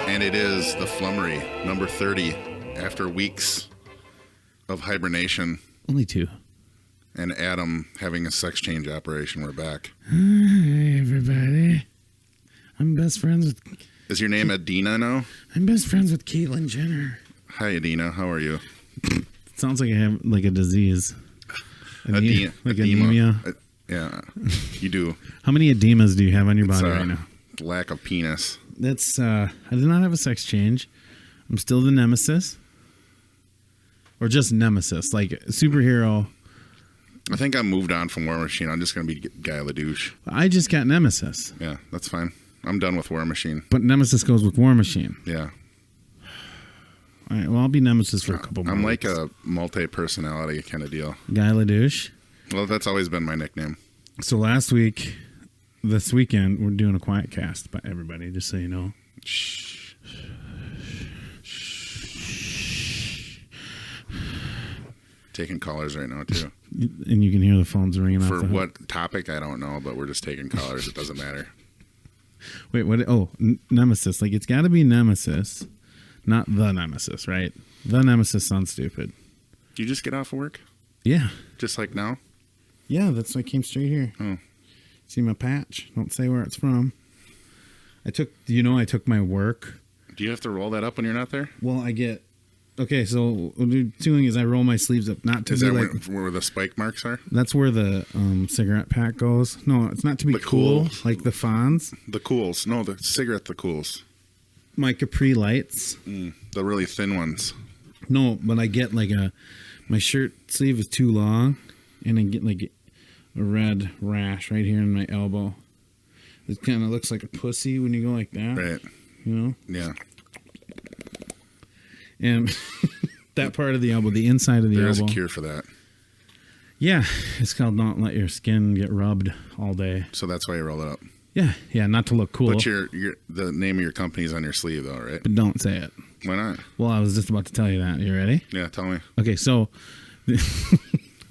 And it is the Flummery, number 30, after weeks of hibernation. Only 2. And Adam having a sex change operation. We're back. Hi, everybody. I'm best friends with... Is your name Adina now? I'm best friends with Caitlyn Jenner. Hi, Adina. How are you? It sounds like I have like a disease. Like anemia. Yeah, you do. How many edemas do you have on your body right now? Lack of penis. That's, I did not have a sex change. I'm still the nemesis. Or just nemesis, like superhero. I think I moved on from War Machine. I'm just going to be Guy Ladouche. I just got nemesis. Yeah, that's fine. I'm done with War Machine. But nemesis goes with War Machine. Yeah. All right, well, I'll be nemesis for a couple more I'm weeks. like a multi-personality kind of deal. Guy Ladouche. Well, that's always been my nickname. So this weekend, we're doing a quiet cast by everybody, just so you know. Shh. Taking callers right now, too. And you can hear the phones ringing off For the hook. what topic, I don't know, but we're just taking callers. It doesn't matter. Wait, what? Oh, nemesis. Like, it's got to be nemesis, not the nemesis, right? The nemesis sounds stupid. You just get off of work? Yeah. Just like now? Yeah, that's why I came straight here. Oh. See my patch? Don't say where it's from. I took my work. Do you have to roll that up when you're not there? Well, okay, so what I'm doing is I roll my sleeves up, not to Is be that like... where the spike marks are? That's where the cigarette pack goes. No, it's not to be cool, cools. like the Fonz. The cools. No, the cigarette, the cools. My Capri Lights. The really thin ones. No, but I get like my shirt sleeve is too long, and I get like a red rash right here in my elbow. It kind of looks like a pussy when you go like that. Right. You know? Yeah. And that part of the elbow, the inside of the elbow. There is a cure for that. Yeah. It's called don't let your skin get rubbed all day. So that's why you roll it up. Yeah, not to look cool. But the name of your company is on your sleeve, though, right? But don't say it. Why not? Well, I was just about to tell you that. You ready? Yeah, tell me. Okay, so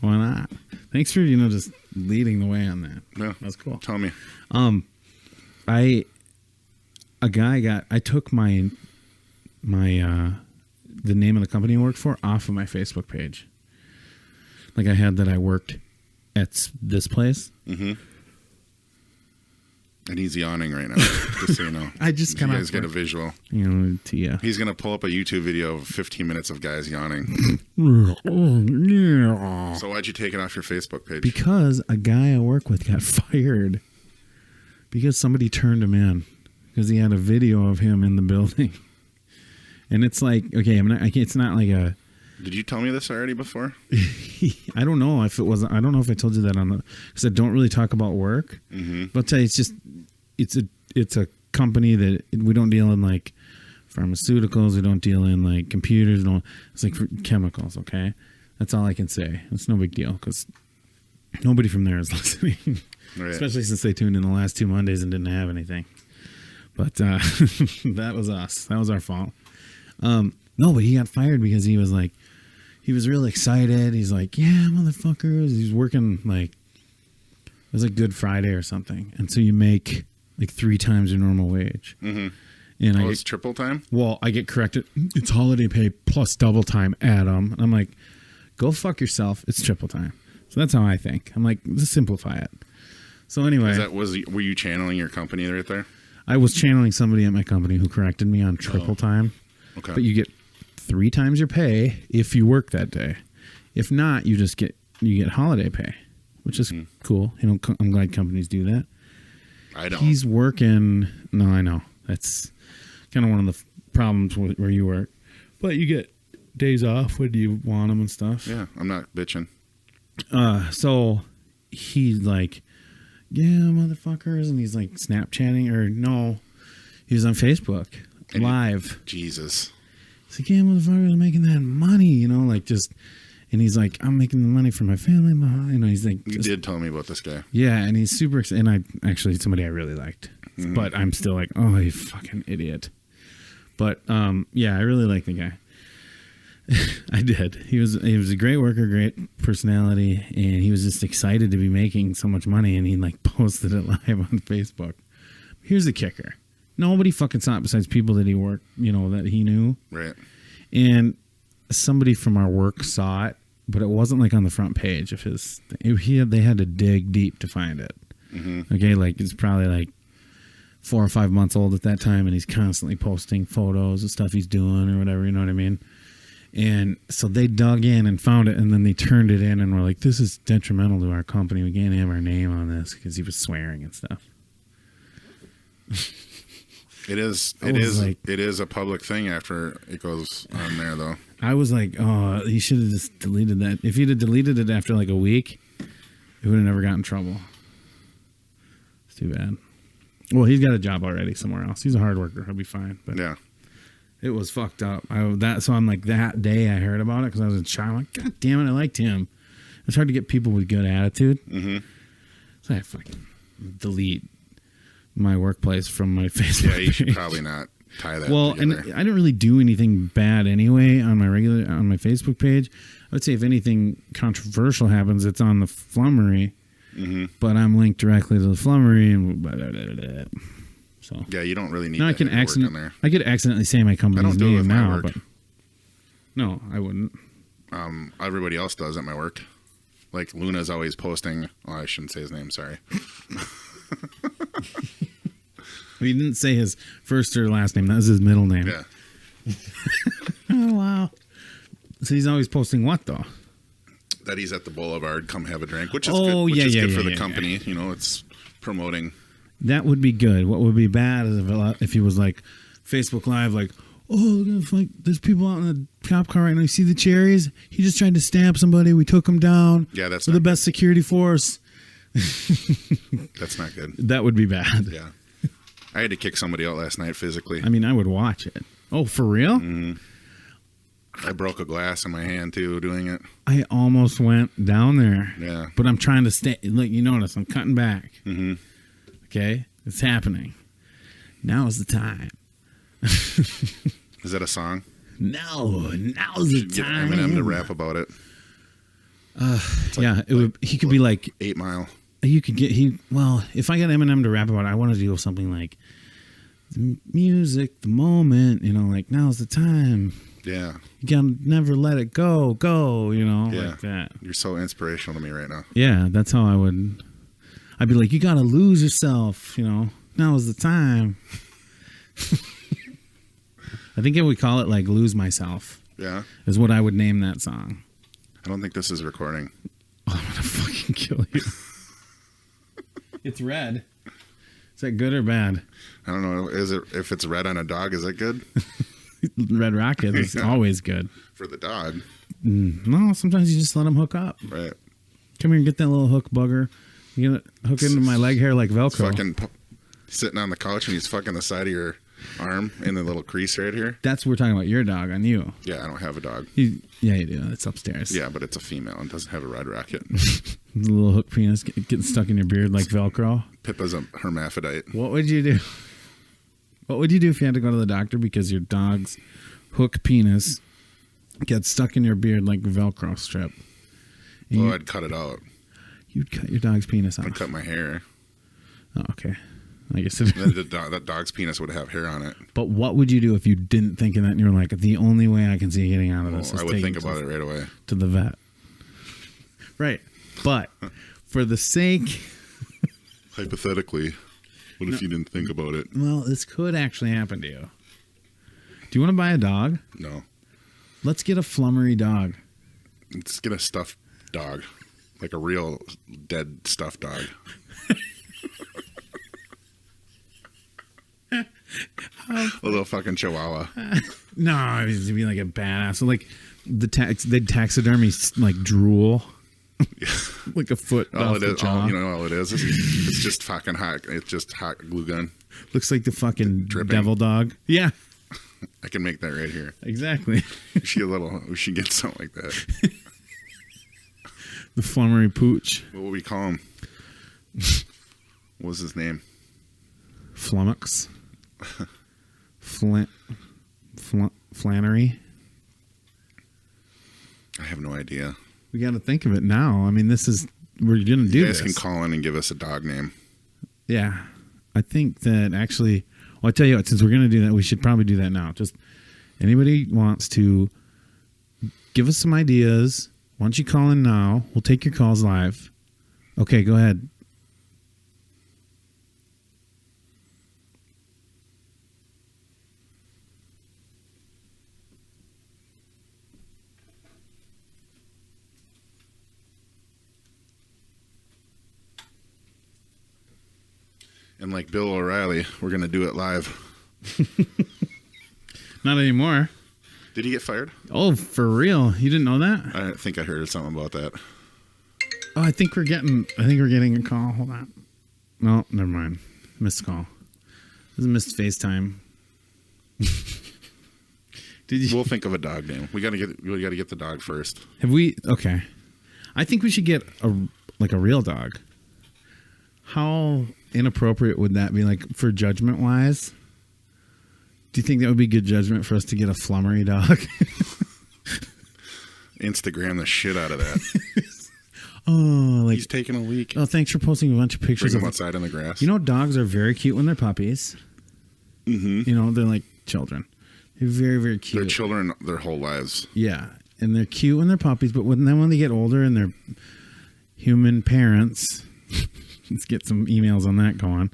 why not? Thanks for just leading the way on that. Yeah, that's cool. Tell me. I took my the name of the company I worked for off of my Facebook page. Like I had that I worked at this place. Mm-hmm. And he's yawning right now, just so you know. I just kind of... You guys get a visual. Yeah. He's going to pull up a YouTube video of 15 minutes of guys yawning. So why'd you take it off your Facebook page? Because a guy I work with got fired. Because somebody turned him in. Because he had a video of him in the building. And it's like, okay, it's not like a... Did you tell me this already before? I don't know if it wasn't. I don't know if I told you that on the, because I don't really talk about work. Mm-hmm. But I'll tell you, it's a company that we don't deal in like pharmaceuticals. We don't deal in like computers. It's like for chemicals. Okay, that's all I can say. It's no big deal because nobody from there is listening, Right. Especially since they tuned in the last 2 Mondays and didn't have anything. But that was us. That was our fault. No, but he got fired because he was like. He was really excited. He's like, yeah, motherfuckers. He's working like, it was like Good Friday or something. And so you make like 3 times your normal wage. Mm-hmm. And it's triple time? Well, I get corrected. It's holiday pay plus double time, Adam. And I'm like, go fuck yourself. It's triple time. So that's how I think. I'm like, let's simplify it. So anyway. Were you channeling your company right there? I was channeling somebody at my company who corrected me on triple time. Okay. But you get 3 times your pay if you work that day. If not, you get holiday pay, which is cool. I'm glad companies do that. I don't. He's working. No, I know. That's kind of one of the problems where you work. But you get days off when you want them and stuff. Yeah, I'm not bitching. So he's like, yeah, motherfuckers, and he's like Snapchatting, or no, he was on Facebook live. Jesus. He's like, yeah, motherfuckers are making that money, you know, like just, and he's like, I'm making the money for my family, you know, he's like, You did tell me about this guy. yeah, and he's super, and I actually, somebody I really liked, but I'm still like, oh, you fucking idiot. But, yeah, I really like the guy. I did. He was a great worker, great personality, and he was just excited to be making so much money, and he like posted it live on Facebook. Here's the kicker. Nobody fucking saw it besides people that he worked, you know, that he knew. Right. And somebody from our work saw it, but it wasn't like on the front page of his. They had to dig deep to find it. Mm-hmm. Okay, like it's probably like 4 or 5 months old at that time, and he's constantly posting photos of stuff he's doing or whatever. You know what I mean? And so they dug in and found it, and then they turned it in and were like, "This is detrimental to our company. We can't have our name on this," because he was swearing and stuff. It is a public thing after it goes on there, though. I was like, oh, he should have just deleted that. If he'd have deleted it after like a week, he would have never gotten in trouble. It's too bad. Well, he's got a job already somewhere else. He's a hard worker. He'll be fine. But yeah, it was fucked up. So I'm like, that day I heard about it because I was in shock. I'm like, God damn it, I liked him. It's hard to get people with good attitude. Mm-hmm. So I fucking delete my workplace from my Facebook. Yeah, you should page. Probably not tie that. Well, together. And I didn't really do anything bad anyway on my Facebook page. I would say if anything controversial happens, it's on the Flummery. Mm-hmm. But I'm linked directly to the Flummery, and blah, blah, blah, blah. So yeah, you don't really need. Now I could accidentally say my company's name now, but no, I wouldn't. Everybody else does at my work. Like Luna's always posting. Oh, I shouldn't say his name. Sorry. He didn't say his first or last name. That was his middle name. Yeah. Oh, wow. So he's always posting what, though? That he's at the Boulevard. Come have a drink, which is good for the company. Yeah. You know, it's promoting. That would be good. What would be bad is if he was like Facebook Live, like, oh, like there's people out in the cop car right now. You see the cherries? He just tried to stab somebody. We took him down. Yeah, that's with the best security force. That's not good. That would be bad. Yeah. I had to kick somebody out last night physically. I mean, I would watch it. Oh, for real? Mm-hmm. I broke a glass in my hand, too, doing it. I almost went down there. Yeah. But I'm trying to stay. Like, you notice, I'm cutting back. Mm-hmm. Okay? It's happening. Now is the time. Is that a song? No. Now's the time. Get Eminem to rap about it. Yeah. He could be like 8 Mile. You could get if I get Eminem to rap about it, I want to do something like the music, the moment, you know, like now's the time. Yeah. You gotta never let it go, you know, like that. You're so inspirational to me right now. Yeah, that's how I'd be like, you gotta lose yourself, you know, now's the time. I think we call it like Lose Myself. Yeah. Is what I would name that song. I don't think this is recording. Oh, I'm gonna fucking kill you. It's red. Is that good or bad? I don't know. If it's red on a dog, is that good? Red Rocket is always good. For the dog. No, sometimes you just let them hook up. Right. Come here and get that little hook bugger. You gonna hook into my leg hair like Velcro. Fucking sitting on the couch and he's fucking the side of your arm in the little crease right here. That's what we're talking about. Your dog on you. Yeah, I don't have a dog. Yeah, you do. It's upstairs. Yeah, but it's a female and doesn't have a red rocket. The little hook penis getting stuck in your beard like Velcro. Pippa's a hermaphrodite. What would you do? What would you do if you had to go to the doctor because your dog's hook penis gets stuck in your beard like a Velcro strip? Well, I'd cut it out. You'd cut your dog's penis off. I'd cut my hair. Oh, okay. I guess it that dog's penis would have hair on it. But what would you do if you didn't think of that and you were like, the only way I can see getting out of this is I would think about it right away. To the vet. Right. But for the sake... Hypothetically, what if you didn't think about it? Well, this could actually happen to you. Do you want to buy a dog? No. Let's get a Flummery dog. Let's get a stuffed dog. Like a real dead stuffed dog. A little fucking chihuahua. No, it'd be like a badass. So like they'd taxidermy like drool Like a foot All off it the is, jaw. all it is, it's just fucking hot. It's just hot glue gun. Looks like the fucking Dripping. devil dog. Yeah, I can make that right here. exactly. We should get something like that. The Flummery pooch. What would we call him? What was his name? Flummox. Flannery. I have no idea. We got to think of it now. I mean, we're going to do You guys this. can call in and give us a dog name. Yeah. I think that actually, well, I tell you what, since we're going to do that, we should probably do that now. Just anybody wants to give us some ideas. Why don't you call in now? We'll take your calls live. Okay, go ahead. And like Bill O'Reilly, we're going to do it live. Not anymore. Did he get fired? Oh, for real? You didn't know that? I think I heard something about that. Oh, I think we're getting a call. Hold on. No, never mind. Missed call. This is a missed FaceTime. Did you? We'll think of a dog name. We got to get the dog first. Have we? Okay. I think we should get a real dog. How inappropriate would that be, like, for judgment wise? Do you think that would be good judgment for us to get a Flummery dog? Instagram the shit out of that. Oh, like, He's taking a leak. oh, thanks for posting a bunch of pictures Bring him of outside in the grass. You know, dogs are very cute when they're puppies. Mm-hmm. You know, they're like children. They're very, very cute. They're children their whole lives. Yeah, and they're cute when they're puppies, but when they get older and they're human parents, let's get some emails on that going.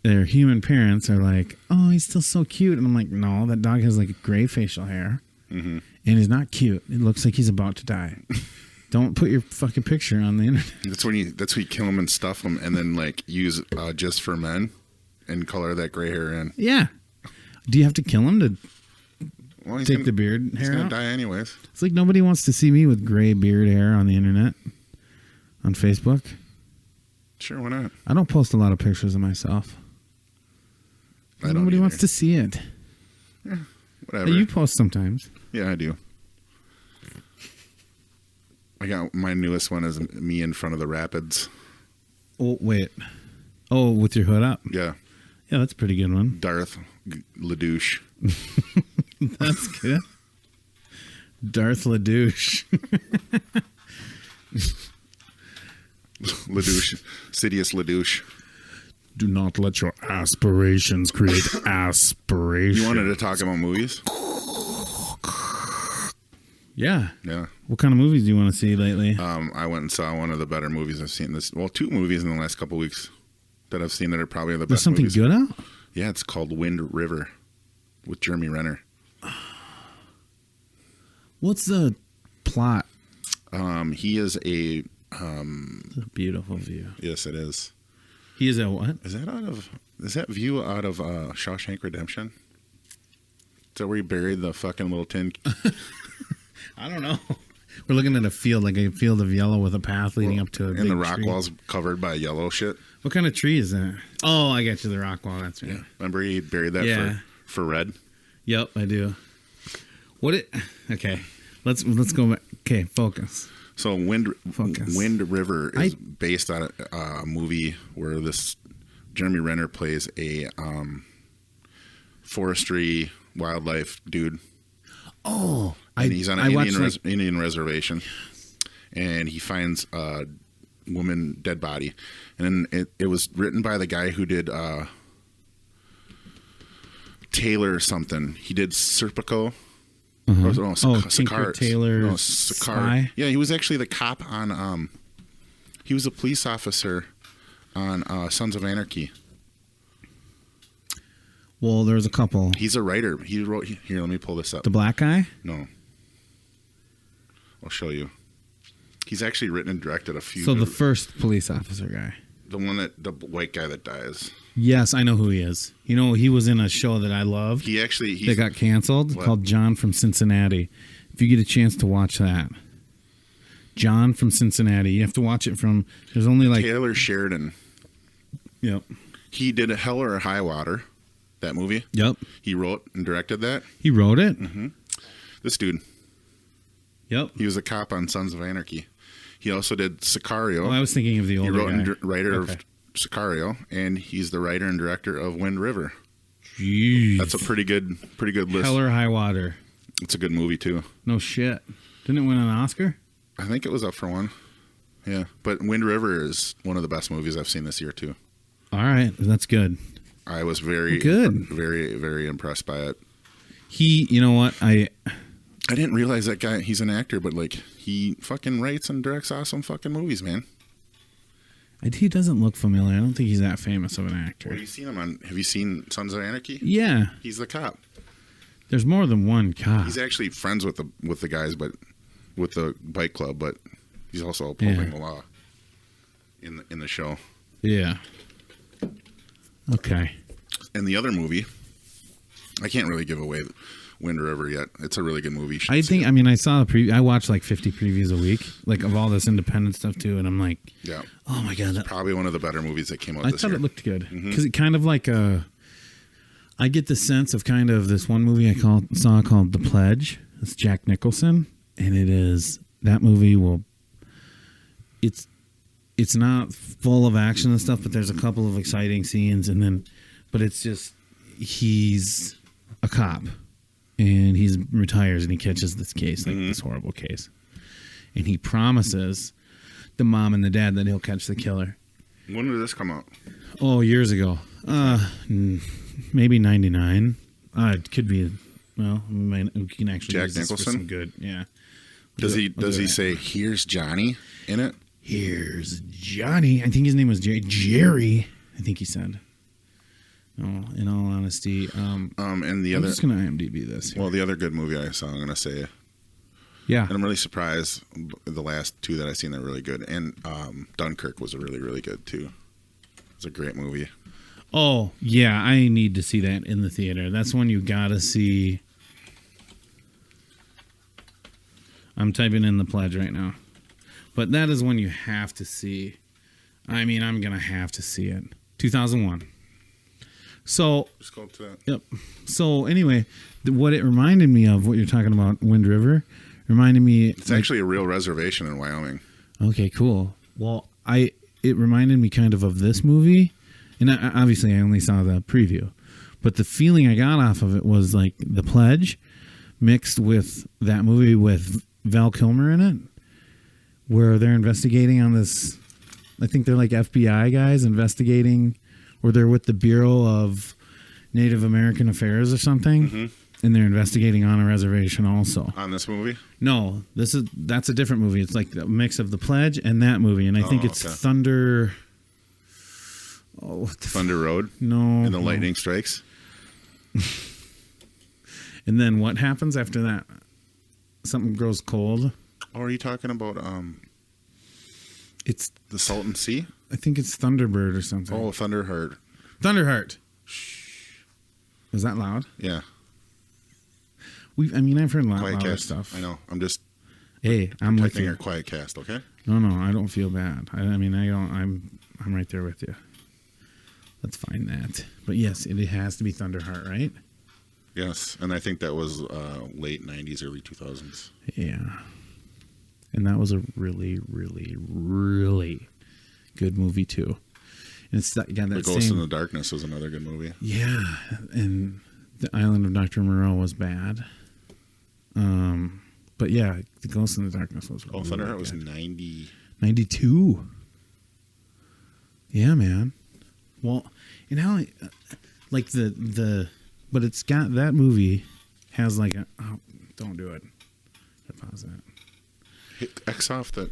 Their human parents are like, "Oh, he's still so cute," and I'm like, "No, that dog has like gray facial hair, and he's not cute. It looks like he's about to die." Don't put your fucking picture on the internet. That's when you kill them and stuff them, and then like use Just for Men, and color that gray hair in. Yeah. Do you have to kill him to Well, take the beard He's hair gonna out? die anyways. It's like nobody wants to see me with gray beard hair on the internet, on Facebook. Sure, why not? I don't post a lot of pictures of myself. I don't Nobody either. wants to see it. Whatever. You post sometimes. Yeah, I do. I got my newest one is me in front of the rapids. Oh, wait. Oh, with your hood up? Yeah, Yeah, that's a pretty good one. Darth LaDouche. That's good. Darth LaDouche. LaDouche. Sidious LaDouche. Do not let your aspirations create aspirations. You wanted to talk about movies? Yeah. Yeah. What kind of movies do you want to see lately? I went and saw one of the better movies I've seen two movies in the last couple weeks that I've seen that are probably the There's best something movies. good out? Yeah, it's called Wind River with Jeremy Renner. What's the plot? He is a It's a beautiful view. yes, it is. He is a what? Is that view out of Shawshank Redemption? Is that where he buried the fucking little tin? I don't know. We're looking at a field, like a field of yellow with a path leading up to a and big the rock tree. wall's covered by yellow shit. What kind of tree is that? Oh, I got you. The rock wall. That's right. Yeah. Remember he buried that Yeah. for red? Yep, I do. Okay. Let's go back. Okay, focus. So Focus. Wind River is based on a movie where this Jeremy Renner plays a forestry wildlife dude. Oh, And he's on an watched, Indian reservation, and he finds a woman dead body, and it was written by the guy who did Taylor something. He did Serpico. Tinker Tailor Spy? Yeah, he was actually the cop on. He was a police officer on Sons of Anarchy. Well, there's a couple. He's a writer. He wrote here. Let me pull this up. The black guy? No, I'll show you. He's actually written and directed a few. So the first police officer guy. the white guy that dies. Yes, I know who he is. You know, he was in a show that I loved. That got canceled What? called John from Cincinnati. If you get a chance to watch that, John from Cincinnati. You have to watch it from. There's only like. Taylor Sheridan. Yep. He did a Hell or High Water, that movie. Yep. He wrote and directed that. He wrote it. Mm-hmm. This dude. Yep. He was a cop on Sons of Anarchy. He also did Sicario. Well, I was thinking of the older He wrote guy. and writer of Sicario, and he's the writer and director of Wind River. Jeez. That's a pretty good list. Hell or High Water. It's a good movie too. No shit. Didn't it win an Oscar? I think it was up for one. Yeah, but Wind River is one of the best movies I've seen this year too. All right, that's good. I was very very impressed by it. You know what? I didn't realize that guy. He's an actor, but like he fucking writes and directs awesome fucking movies, man. He doesn't look familiar. I don't think he's that famous of an actor. Have you seen him on? Have you seen Sons of Anarchy? Yeah, he's the cop. There's more than one cop. He's actually friends with the guys, but with the bike club, but he's also upholding the law in the show. Yeah. Okay. And the other movie, I can't really give away Wind River yet. It's a really good movie. I saw a preview. I watch like 50 previews a week, like of all this independent stuff too, and I'm like, yeah, oh my god, probably one of the better movies that came out. I this thought year. It looked good because it kind of like I get the sense of kind of this one movie saw called The Pledge. It's Jack Nicholson, and that movie will. It's not full of action and stuff, but there's a couple of exciting scenes, but it's just he's a cop. And he retires and he catches this case, this horrible case. And he promises the mom and the dad that he'll catch the killer. When did this come out? Oh, years ago. Maybe 99. It could be. Well, we can actually Jack use this Nicholson? for some good. Yeah. Does he say, "Here's Johnny" in it? Here's Johnny. I think his name was Jerry. I think he said. No, in all honesty. And the I'm other. just going to IMDb this. Well, the other good movie I saw, I'm going to say. Yeah. And I'm really surprised. The last two that I've seen are really good. And Dunkirk was really, really good too. It's a great movie. Oh, yeah. I need to see that in the theater. That's one you got to see. I'm typing in The Pledge right now. But that is one you have to see. I mean, I'm going to have to see it. 2001. So, just go to that. Yep. So anyway, what it reminded me of, what you're talking about, Wind River, reminded me. It's actually a real reservation in Wyoming. Okay, cool. Well, it reminded me kind of this movie, and obviously I only saw the preview, but the feeling I got off of it was like The Pledge, mixed with that movie with Val Kilmer in it, where they're investigating on this. I think they're like FBI guys investigating. Or they're with the Bureau of Native American Affairs or something, and they're investigating on a reservation also. On this movie? No, that's a different movie. It's like a mix of The Pledge and that movie, and I think it's Thunder. Oh, Thunder Road? No. And the lightning strikes? And then what happens after that? Something grows cold. Oh, are you talking about It's the Salton Sea? I think it's Thunderbird or something. Oh, Thunderheart. Thunderheart. Was that loud? Yeah. I've heard a lot Quiet louder cast. stuff. I know. I'm just Hey, I'm with you. our quiet cast, okay? No, I don't feel bad. I'm right there with you. Let's find that. But yes, it has to be Thunderheart, right? Yes, and I think that was late 90s, early 2000s. Yeah. And that was a really, really, really good movie too. And it's that The Ghost in the Darkness was another good movie. Yeah, and The Island of Dr. Moreau was bad. But yeah, The Ghost in the Darkness was really Thunderheart good. was 90. 92. Yeah, man. Well, and how like but it's got that movie has like don't do it. Pause that. Hit X off that.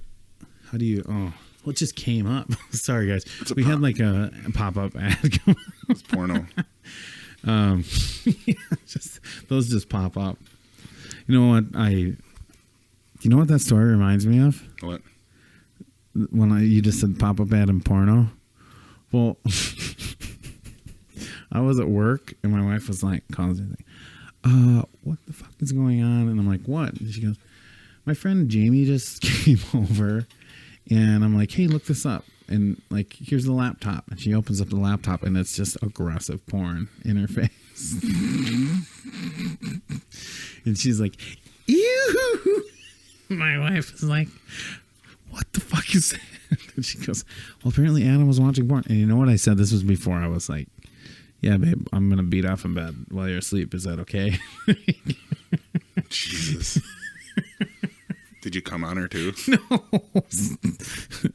How do you? Oh, well, it just came up. Sorry, guys. We had like a pop-up ad. It's porno. Those just pop up. You know what? You know what that story reminds me of? What? When you just said pop-up ad and porno. Well, I was at work and my wife was like, calls me like, what the fuck is going on? And I'm like, what? And she goes, my friend Jamie just came over, and I'm like, hey, look this up. And like, here's the laptop. And she opens up the laptop, and it's just aggressive porn in her face. And she's like, ew. My wife is like, what the fuck is that? And she goes, well, apparently Adam was watching porn. And you know what I said? This was before I was like, yeah, babe, I'm going to beat off in bed while you're asleep. Is that okay? Jesus. Did you come on her too?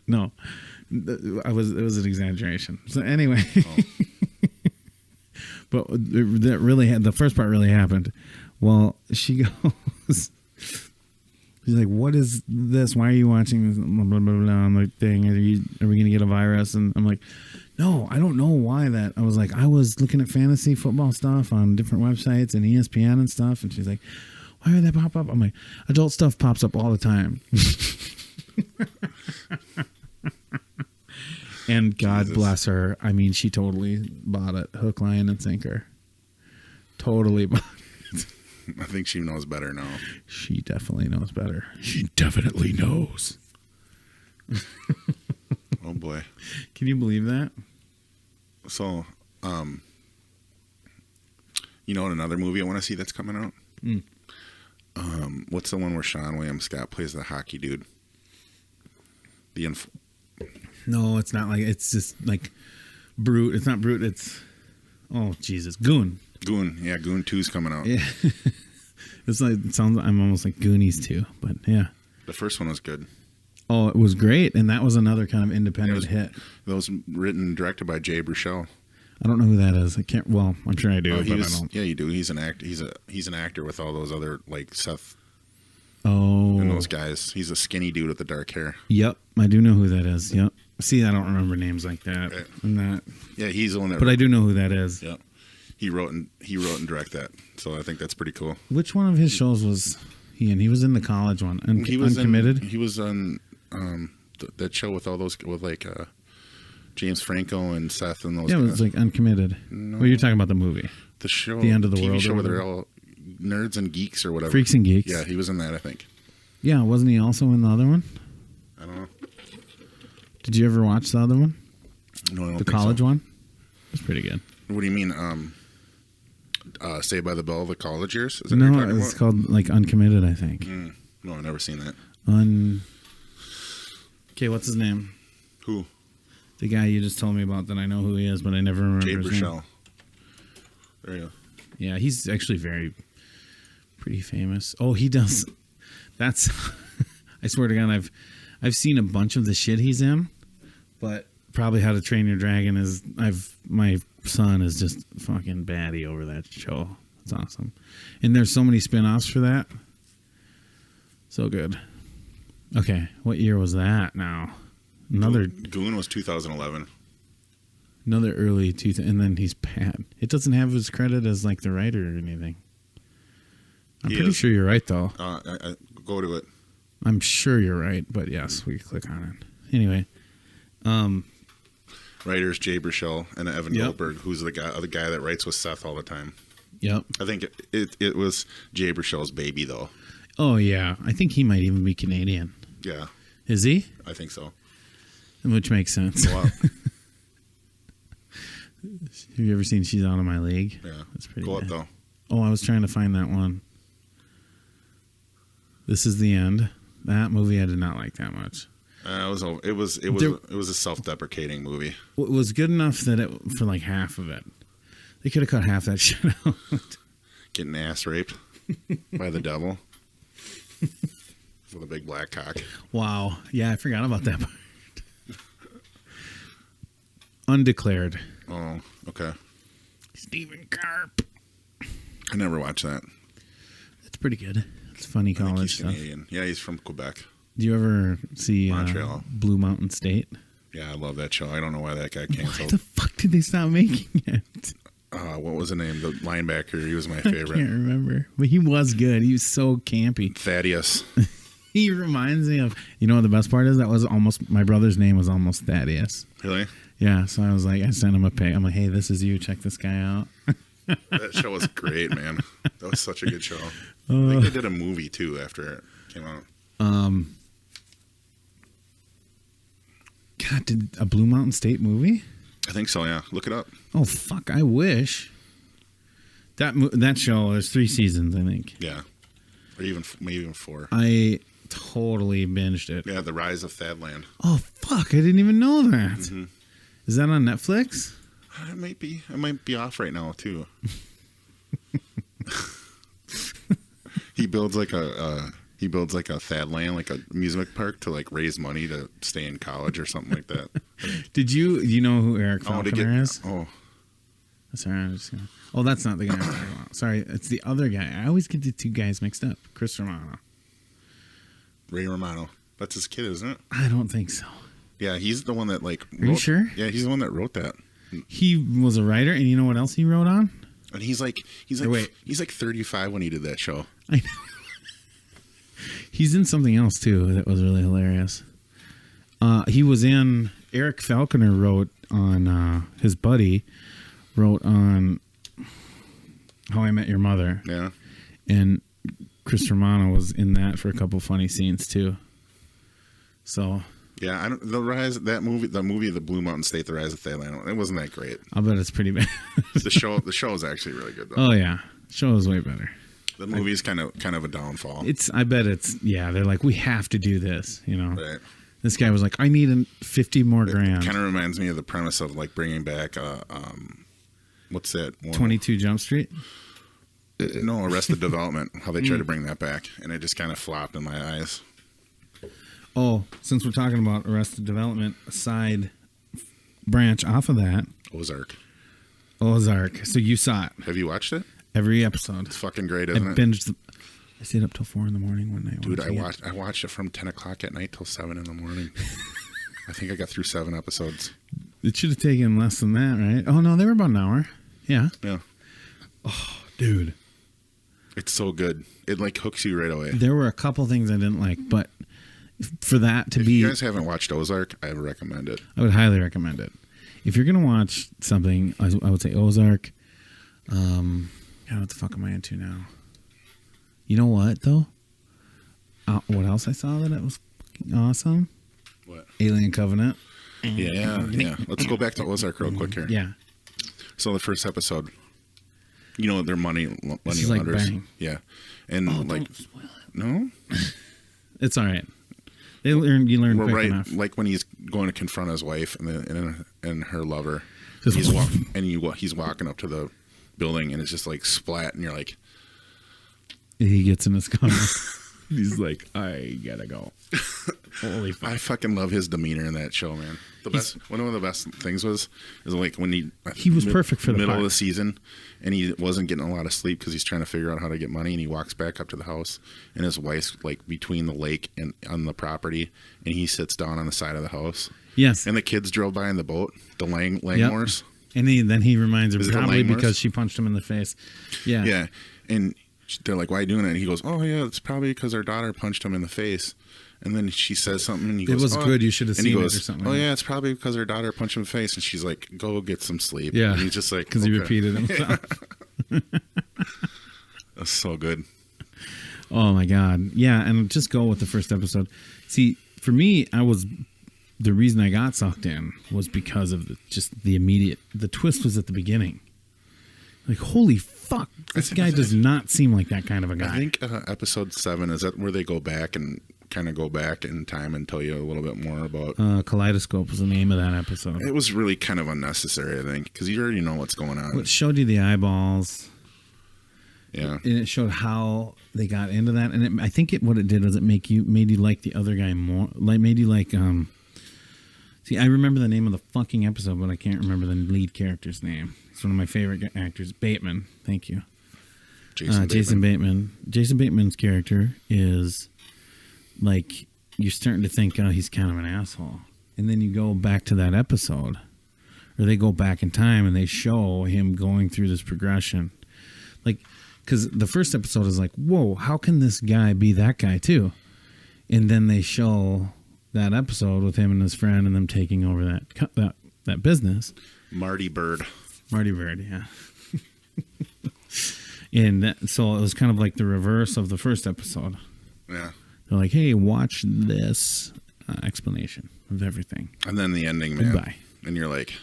No. It was an exaggeration. So anyway, but that really the first part really happened. Well, she goes, she's like, what is this? Why are you watching this? Blah, blah, blah, blah. I'm like, dang, are we going to get a virus? And I'm like, no, I don't know why that. I was like, I was looking at fantasy football stuff on different websites and ESPN and stuff. And she's like, why would that pop up? I'm like, adult stuff pops up all the time. And God Jesus. bless her. I mean, she totally bought it. Hook, line, and sinker. Totally bought it. I think she knows better now. She definitely knows better. She definitely knows. Oh, boy. Can you believe that? So, you know, another movie I want to see that's coming out? What's the one where Sean William Scott plays the hockey dude? No, it's not like, it's just like Brute. It's not Brute. It's, oh, Jesus. Goon. Goon. Yeah, Goon 2's coming out. Yeah. It's like, it sounds, I'm almost like Goonies too, but yeah. The first one was good. Oh, it was great. And that was another kind of independent hit. That was written and directed by Jay Baruchel. I don't know who that is. I can't, well, I'm sure I do, but I don't. Yeah, you do. He's an actor. He's an actor with all those other, like, Seth Oh. and those guys. He's a skinny dude with the dark hair. Yep. I do know who that is. Yep. See, I don't remember names like that. Right. I'm not. Yeah, he's the one that. But I do know who that is. Yeah. He wrote and directed that. So I think that's pretty cool. Which one of his shows was he in? He was in the college one. He was Uncommitted? He was on that show with all those, with like James Franco and Seth and those Yeah, it guys. was like Uncommitted. No. Well, you're talking about the movie. The show. The End of the TV World show or where they're whatever. all nerds and geeks or whatever. Freaks and Geeks. Yeah, he was in that, I think. Yeah, wasn't he also in the other one? I don't know. Did you ever watch the other one? No, I don't The think college so. one? It was pretty good. What do you mean? Saved by the Bell, the college years? Is that what you're No, talking it's about? called like Uncommitted, I think. No, I've never seen that. Okay, what's his name? Who? The guy you just told me about that I know who he is, but I never remember Jay his name. Baruchel. There you go. Yeah, he's actually pretty famous. Oh, he does. That's. I swear to God, I've seen a bunch of the shit he's in, but probably How to Train Your Dragon is. My son is just fucking batty over that show. It's awesome, and there's so many spin-offs for that. So good. Okay, what year was that? Now, another Goon was 2011. another early 2000, and then he's bad. It doesn't have his credit as like the writer or anything. I'm pretty sure you're right, though. I go to it. I'm sure you're right, but yes, we click on it. Anyway, Writers Jay Baruchel and Evan Yep. Goldberg, who's the guy that writes with Seth all the time. yep. I think it was Jay Baruchel's baby, though. Oh yeah, I think he might even be Canadian. Yeah, Is he? I think so. Which makes sense. Wow. Have you ever seen She's Out of My League? Yeah, That's pretty go good. up though. Oh, I was trying to find that one. This Is the End. That movie I did not like that much. It was a self-deprecating movie. It was good enough that for like half of it. They could have cut half that shit out. Getting ass raped by the devil with a big black cock. Wow. Yeah, I forgot about that part. Undeclared. Oh, okay. Stephen Carp. I never watched that. It's pretty good. It's funny I think college he's stuff. Canadian. Yeah, he's from Quebec. Do you ever see Montreal. Blue Mountain State? Yeah, I love that show. I don't know why that got Why canceled. the fuck did they stop making it? What was the name? The linebacker. He was my I can't favorite. remember. But he was good. He was so campy. Thaddeus. He reminds me of, you know what the best part is? That was almost, my brother's name was almost Thaddeus. Really? Yeah, so I was like, I sent him a pic. I'm like, hey, this is you. Check this guy out. That show was great, man. That was such a good show. I think they did a movie too after it came out. God, did a Blue Mountain State movie? I think so. Yeah, look it up. Oh fuck! I wish that show. There's 3 seasons, I think. Yeah, or maybe even 4. I totally binged it. Yeah, The Rise of Thadland. Oh fuck! I didn't even know that. Mm-hmm. Is that on Netflix? It might be. It might be off right now too. He builds like a Thadland, like a amusement park to like raise money to stay in college or something like that. Do you know who Eric Falconer is? Oh, Sorry, I'm just gonna. Oh, that's not the guy I'm talking about. Sorry, it's the other guy. I always get the 2 guys mixed up. Chris Romano. Ray Romano. That's his kid, isn't it? I don't think so. Yeah, he's the one that like. Are you sure? Yeah, he's the one that wrote that. He was a writer, and you know what else he wrote on? And he's like wait. He's like 35 when he did that show. I know. He's in something else too that was really hilarious. He was in. Eric Falconer wrote on. His buddy wrote on How I Met Your Mother. Yeah. And Chris Romano was in that for a couple funny scenes too. So. Yeah, the movie, The Blue Mountain State, The Rise of Thailand. It wasn't that great. I'll bet it's pretty bad. The show is actually really good though. Oh yeah, the show is way better. The movie's kind of a downfall. I bet it's they're like, we have to do this, you know. Right. This guy was like, I need 50 more grand. Kind of reminds me of the premise of like bringing back what's that one? 22 Jump Street? No, Arrested Development. How they tried to bring that back, and it just kind of flopped in my eyes. Oh, since we're talking about Arrested Development, a side branch off of that. Ozark. So you saw it. Have you watched it? Every episode. It's fucking great, I isn't it? binged. I stayed up till 4 in the morning one night. Dude, I watched it from 10 o'clock at night till 7 in the morning. I think I got through 7 episodes. It should have taken less than that, right? Oh, no, they were about an hour. Yeah. Yeah. Oh, dude. It's so good. It like hooks you right away. There were a couple things I didn't like, but for that to if be... you guys haven't watched Ozark, I would recommend it. I would highly recommend it. If you're going to watch something, I would say Ozark. God, what the fuck am I into now? You know what, though? What else I saw that it was fucking awesome? What? Alien Covenant. Yeah. Let's go back to Ozark real quick here. Yeah. So the first episode, you know, they're money This is like launderers. Bang. Yeah. And like, don't spoil it. no? It's all right. You learn We're quick right. enough. Like when he's going to confront his wife and her lover, Just he's walking up to the building and it's just like splat, and you're like, he gets in his car. He's like, I gotta go. Holy fuck. I fucking love his demeanor in that show, man. One of the best things is like when he was perfect for the middle part. of the season, and he wasn't getting a lot of sleep because he's trying to figure out how to get money, and he walks back up to the house, and his wife's like between the lake and on the property, and he sits down on the side of the house. Yes. And the kids drove by in the boat, the Langmores. And then he reminds her Is it the probably Langmores? because she punched him in the face. Yeah. Yeah. And they're like, why are you doing that? And he goes, oh, yeah, it's probably because our daughter punched him in the face. And then she says something, and he goes, It was good. You should have and he seen goes, it or something. oh, yeah, it's probably because her daughter punched him in the face. And she's like, go get some sleep. Yeah. And he's just like, Because okay. he repeated himself. That's so good. Oh, my God. Yeah, and just go with the first episode. See, for me, the reason I got sucked in was because of the twist was at the beginning. Like, holy fuck, this guy does not seem like that kind of a guy. I think episode 7, is that where they go back and kind of go back in time and tell you a little bit more about... Kaleidoscope was the name of that episode. It was really kind of unnecessary, I think, because you already know what's going on. It showed you the eyeballs. Yeah. And it showed how they got into that. And I think what it did was it made you like the other guy more. Like, made you like... See, I remember the name of the fucking episode, but I can't remember the lead character's name. It's one of my favorite actors, Bateman. Thank you. Jason Bateman. Jason Bateman's character is like, you're starting to think, oh, he's kind of an asshole. And then you go back to that episode, or they go back in time and they show him going through this progression. Like, because the first episode is like, whoa, how can this guy be that guy too? And then they show that episode with him and his friend and them taking over that business. Marty Bird, yeah. And so it was kind of like the reverse of the first episode. Yeah. They're like, hey, watch this explanation of everything. And then the ending, man. Goodbye. And you're like,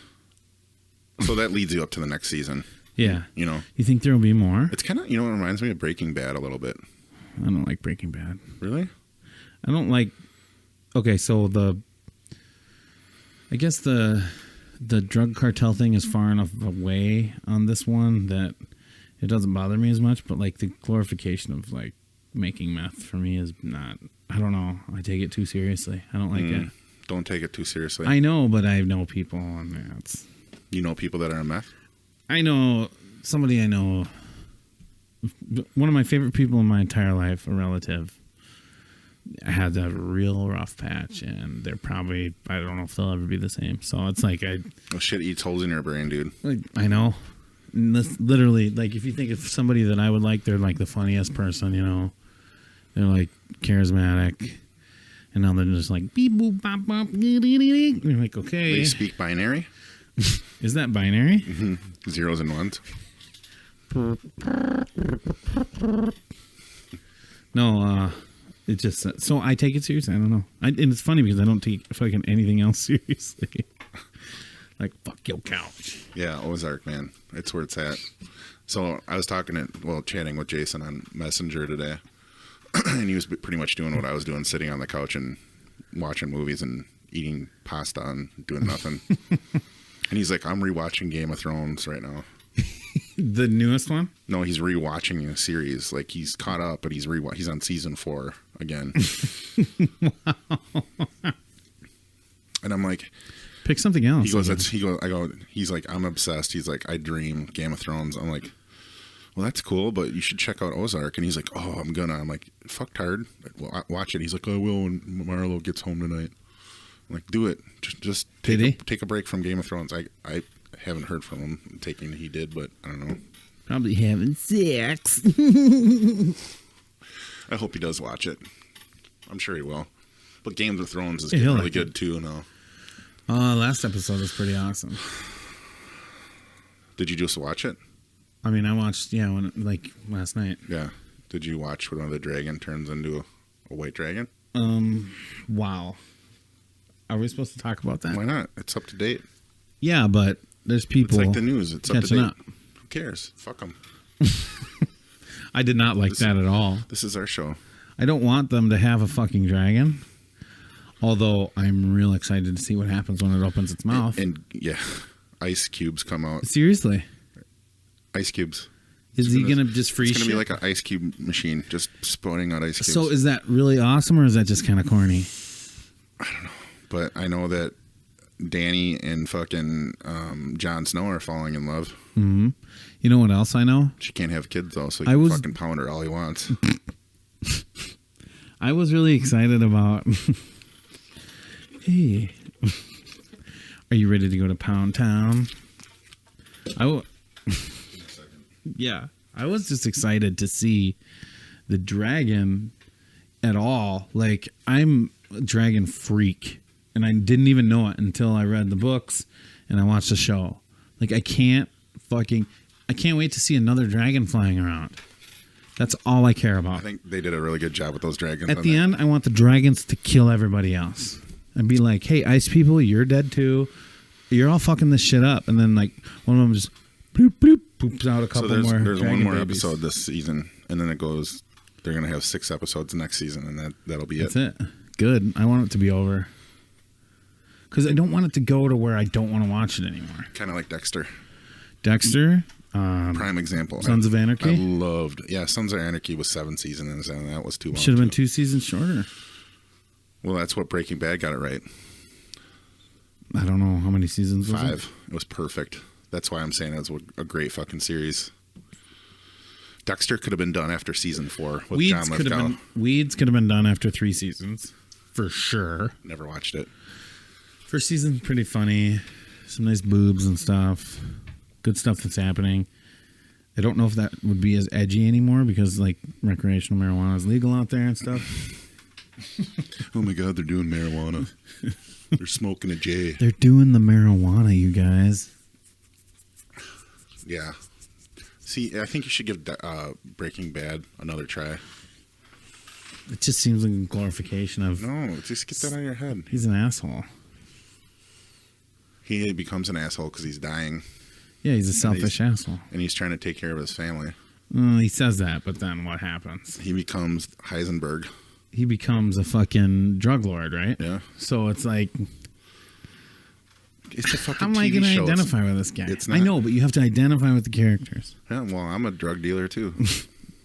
so that leads you up to the next season. Yeah. You know? You think there will be more? It's kind of, you know, it reminds me of Breaking Bad a little bit. I don't like Breaking Bad. Really? I don't like... Okay, so I guess the drug cartel thing is far enough away on this one that it doesn't bother me as much, but like the glorification of like making meth for me is not... I don't know. I take it too seriously. I don't like it. Don't take it too seriously. I know, but I know people, and that's... You know people that are on meth? I know somebody I know. One of my favorite people in my entire life, a relative, had a real rough patch, and they're probably... I don't know if they'll ever be the same. So it's like Oh, shit eats holes in your brain, dude. I know. And this, literally, like, if you think of somebody that I would like, they're like the funniest person, you know? They're like charismatic. And now they're just like beep boop bop bop. You're like, okay. They speak binary? Is that binary? Mm-hmm. Zeros and ones. No, it just... So I take it seriously. I don't know. And it's funny because I don't take fucking anything else seriously. Like, fuck your couch. Yeah, Ozark, man. It's where it's at. So I was chatting with Jason on Messenger today. And he was pretty much doing what I was doing, sitting on the couch and watching movies and eating pasta and doing nothing. And he's like, I'm rewatching Game of Thrones right now. The newest one? No, he's rewatching a series. Like, he's caught up, but he's on season 4 again. Wow. And I'm like, pick something else. He's like, I'm obsessed. He's like, I dream Game of Thrones. I'm like, well, that's cool, but you should check out Ozark. And he's like, oh, I'm gonna. I'm like, fuck tired. Well, watch it. He's like, I will when Marlo gets home tonight. I'm like, do it. Just take a break from Game of Thrones. I haven't heard from him he did, but I don't know. Probably having sex. I hope he does watch it. I'm sure he will. But Game of Thrones is getting really good too now. Last episode was pretty awesome. Did you just watch it? I mean, I watched, last night. Yeah. Did you watch when the dragon turns into a white dragon? Wow. Are we supposed to talk about that? Why not? It's up to date. Yeah, but there's people... It's like the news. It's up to date. Up. Who cares? Fuck them. I did not like that at all. This is our show. I don't want them to have a fucking dragon. Although, I'm real excited to see what happens when it opens its mouth. And yeah, ice cubes come out. Seriously? Ice cubes. Is he going to just freeze It's going to be like an ice cube machine, just spouting out ice cubes. So is that really awesome, or is that just kind of corny? I don't know. But I know that Dany and fucking Jon Snow are falling in love. Mm-hmm. You know what else I know? She can't have kids, though, so he can fucking pound her all he wants. I was really excited about... Hey. Are you ready to go to Pound Town? Yeah, I was just excited to see the dragon at all. Like, I'm a dragon freak, and I didn't even know it until I read the books and I watched the show. Like, I can't wait to see another dragon flying around. That's all I care about. I think they did a really good job with those dragons. At the end, I want the dragons to kill everybody else and be like, hey, ice people, you're dead too. You're all fucking this shit up. And then, like, one of them just bloop, bloop, poops out a couple more. There's one more episode this season, and then it goes, they're going to have 6 episodes next season, and that'll be it. That's it. Good. I want it to be over. Because I don't want it to go to where I don't want to watch it anymore. Kind of like Dexter. Dexter. Prime example. Sons of Anarchy. I loved. Yeah, Sons of Anarchy was 7 seasons, and that was too long. Should have been 2 seasons shorter. Well, that's what Breaking Bad got it right. I don't know how many seasons. 5. It was perfect. That's why I'm saying it was a great fucking series. Dexter could have been done after season 4 with John Lithgow. Weeds could have been done after 3 seasons, for sure. Never watched it. First season, pretty funny. Some nice boobs and stuff. Good stuff that's happening. I don't know if that would be as edgy anymore because, like, recreational marijuana is legal out there and stuff. Oh my God, they're doing marijuana. They're smoking a J. They're doing the marijuana, you guys. Yeah. See, I think you should give Breaking Bad another try. It just seems like a glorification of. No, just get that out of your head. He's an asshole. He becomes an asshole because he's dying. Yeah, he's a selfish asshole. And he's trying to take care of his family. He says that, but then what happens? He becomes Heisenberg. He becomes a fucking drug lord, right? Yeah. So it's like, it's a fucking how am I going to identify with this guy? It's not, I know, but you have to identify with the characters. Yeah, well, I'm a drug dealer too.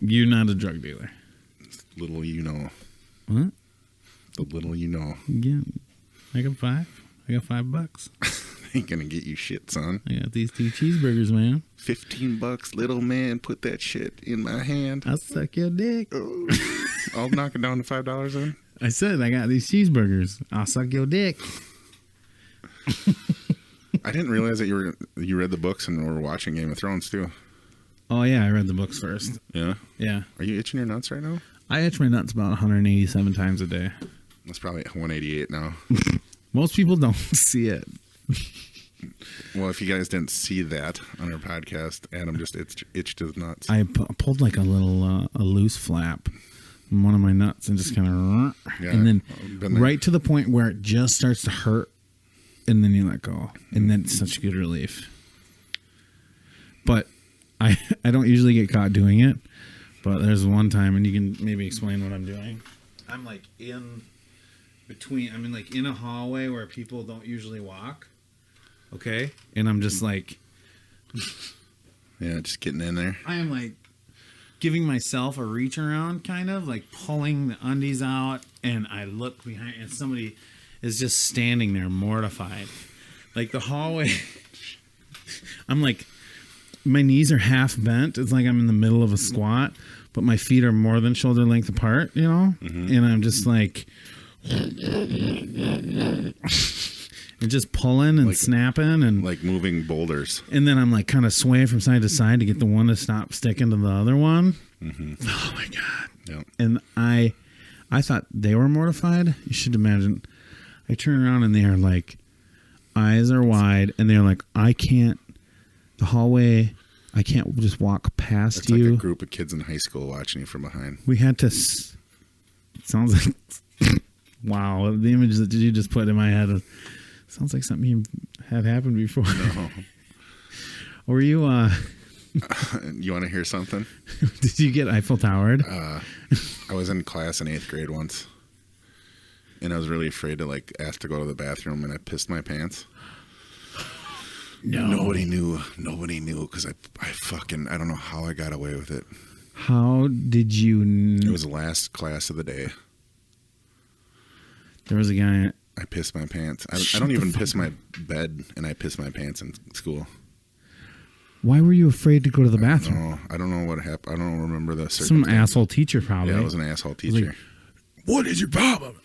You're not a drug dealer. Little you know. What? The little you know. Yeah. I got $5. Ain't gonna get you shit, son. I got these 2 cheeseburgers, man. $15, little man. Put that shit in my hand. I'll suck your dick. Oh. I'll knock it down to $5 then. I said I got these cheeseburgers. I'll suck your dick. I didn't realize that you read the books and were watching Game of Thrones too. Oh yeah, I read the books first. Yeah. Yeah. Are you itching your nuts right now? I itch my nuts about 187 times a day. That's probably 188 now. Most people don't see it. Well, if you guys didn't see that on our podcast, Adam just itched his nuts. I pulled like a little a loose flap from one of my nuts and just kind of, and then right to the point where it just starts to hurt, and then you let go, and then it's such good relief. But I don't usually get caught doing it, but there's one time, and you can maybe explain what I'm doing. I'm like in between. I'm in like in a hallway where people don't usually walk. Okay, and I'm just like, yeah, just getting in there. I am like giving myself a reach around, kind of like pulling the undies out, and I look behind, and somebody is just standing there mortified. Like the hallway, I'm like, my knees are half bent. It's like I'm in the middle of a squat, but my feet are more than shoulder length apart, you know? Mm-hmm. And I'm just like, and just pulling and like, snapping and like moving boulders. And then I'm like kind of swaying from side to side to get the one to stop sticking to the other one. Mm-hmm. Oh my God. Yep. And I thought they were mortified. You should imagine. I turn around and they are like, eyes are wide, and they're like, I can't just walk past it's you. Like a group of kids in high school watching you from behind. We had to, it sounds like, wow, the image that you just put in my head sounds like something you had happened before. No. Were you, you want to hear something? Did you get Eiffel Towered? I was in class in 8th grade once, and I was really afraid to like ask to go to the bathroom, and I pissed my pants. No. Nobody knew because I don't know how I got away with it. How did you It was the last class of the day. There was a guy. I pissed my pants. I don't even piss my bed, and I pissed my pants in school. Why were you afraid to go to the bathroom? I don't know what happened. I don't remember the Some asshole teacher probably. Yeah, it was an asshole teacher. Like, what is your problem?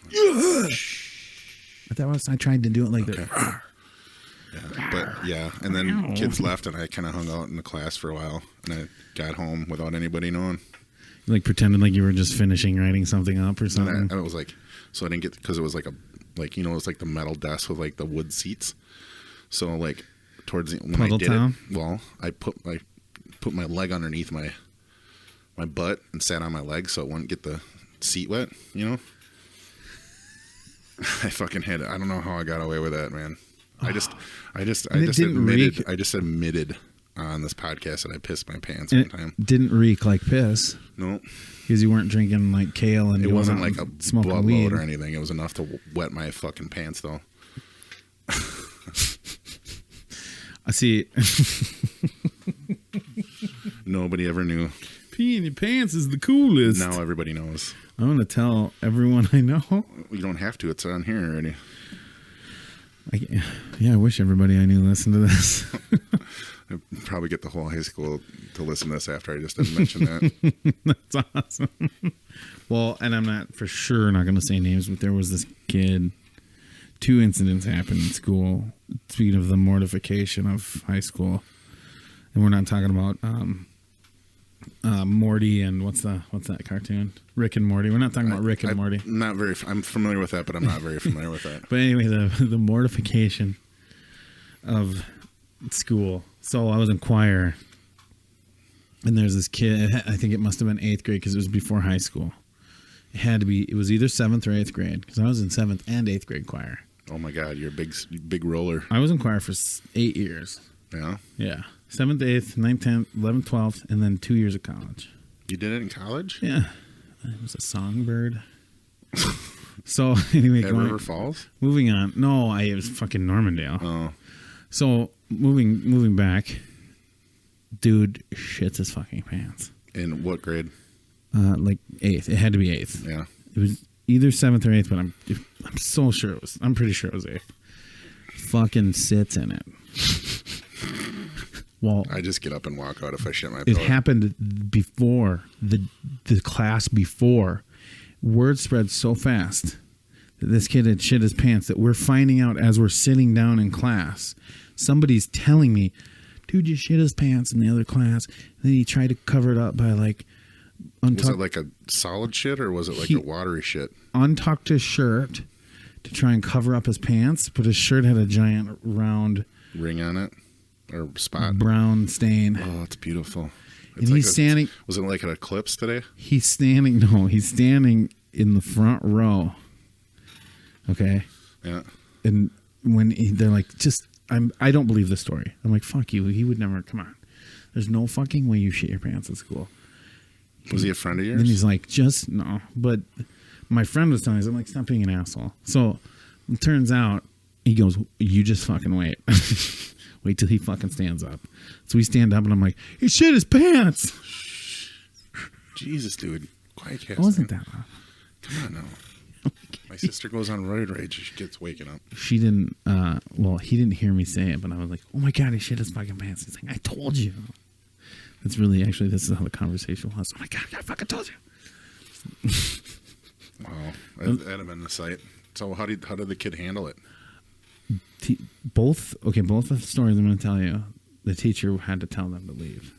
But that was, I tried to do it like that. Yeah, but yeah, and then kids left, and I kind of hung out in the class for a while, and I got home without anybody knowing. Like pretending like you were just finishing writing something up or something. And it was like, so I didn't get, because it was like it was like the metal desk with like the wood seats. So like towards the, when Puddle I did Town? It, well, I put my leg underneath my butt and sat on my leg so it wouldn't get the seat wet, you know. I fucking had it. I don't know how I got away with that, man. I just admitted on this podcast that I pissed my pants one time. It didn't reek like piss. No. Because you weren't drinking like kale and it wasn't like a blood load or anything. It was enough to wet my fucking pants though. I see. Nobody ever knew. Pee in your pants is the coolest. Now everybody knows. I'm going to tell everyone I know. You don't have to. It's on here already. I wish everybody I knew listened to this. I'd probably get the whole high school to listen to this after I just didn't mention that. That's awesome. Well, and I'm not for sure not going to say names, but there was this kid. 2 incidents happened in school. Speaking of the mortification of high school, and we're not talking about Morty and what's that cartoon? Rick and Morty. We're not talking about Rick and Morty. I'm familiar with that, but I'm not very familiar with that. But anyway, the mortification of school. So I was in choir, and there's this kid. I think it must have been 8th grade because it was before high school. It had to be. It was either 7th or 8th grade because I was in 7th and 8th grade choir. Oh my God, you're a big roller. I was in choir for 8 years. Yeah. Yeah, 7th, 8th, 9th, 10th, 11th, 12th, and then 2 years of college. You did it in college? Yeah, I was a songbird. So anyway, At River Falls? Moving on. No, it was fucking Normandale. Oh. So moving back, dude shits his fucking pants. In what grade? Like 8th. It had to be 8th. Yeah. It was either 7th or 8th, but I'm so sure it was. I'm pretty sure it was 8th. Fucking sits in it. Well, I just get up and walk out if I shit my it pillow. happened before the class before. Word spread so fast that this kid had shit his pants that we're finding out as we're sitting down in class. Somebody's telling me, dude, you shit his pants in the other class. And then he tried to cover it up by like was it like a solid shit or was it like a watery shit? Untucked his shirt to try and cover up his pants, but his shirt had a giant round ring on it or spot. Brown stain. Oh, it's beautiful. It's and like he's standing. Was it like an eclipse today? He's standing in the front row. Okay. Yeah. And when they're like, I don't believe the story. I'm like, fuck you. He would never. Come on. There's no fucking way you shit your pants at school. Was he a friend of yours? And he's like, just no. But my friend was telling me, I'm like, stop being an asshole. So it turns out he goes, you just fucking wait. Wait till he fucking stands up. So we stand up and I'm like, he shit his pants. Jesus, dude. Quiet cast. It wasn't that loud. Come on now. My sister goes on roid rage. She gets waking up. She didn't, he didn't hear me say it, but I was like, oh my God, he shit his fucking pants. He's like, I told you. That's really, actually, this is how the conversation was. Oh my God, I fucking told you. Wow. That'd have been the sight. So how did the kid handle it? Both of the stories I'm going to tell you, the teacher had to tell them to leave.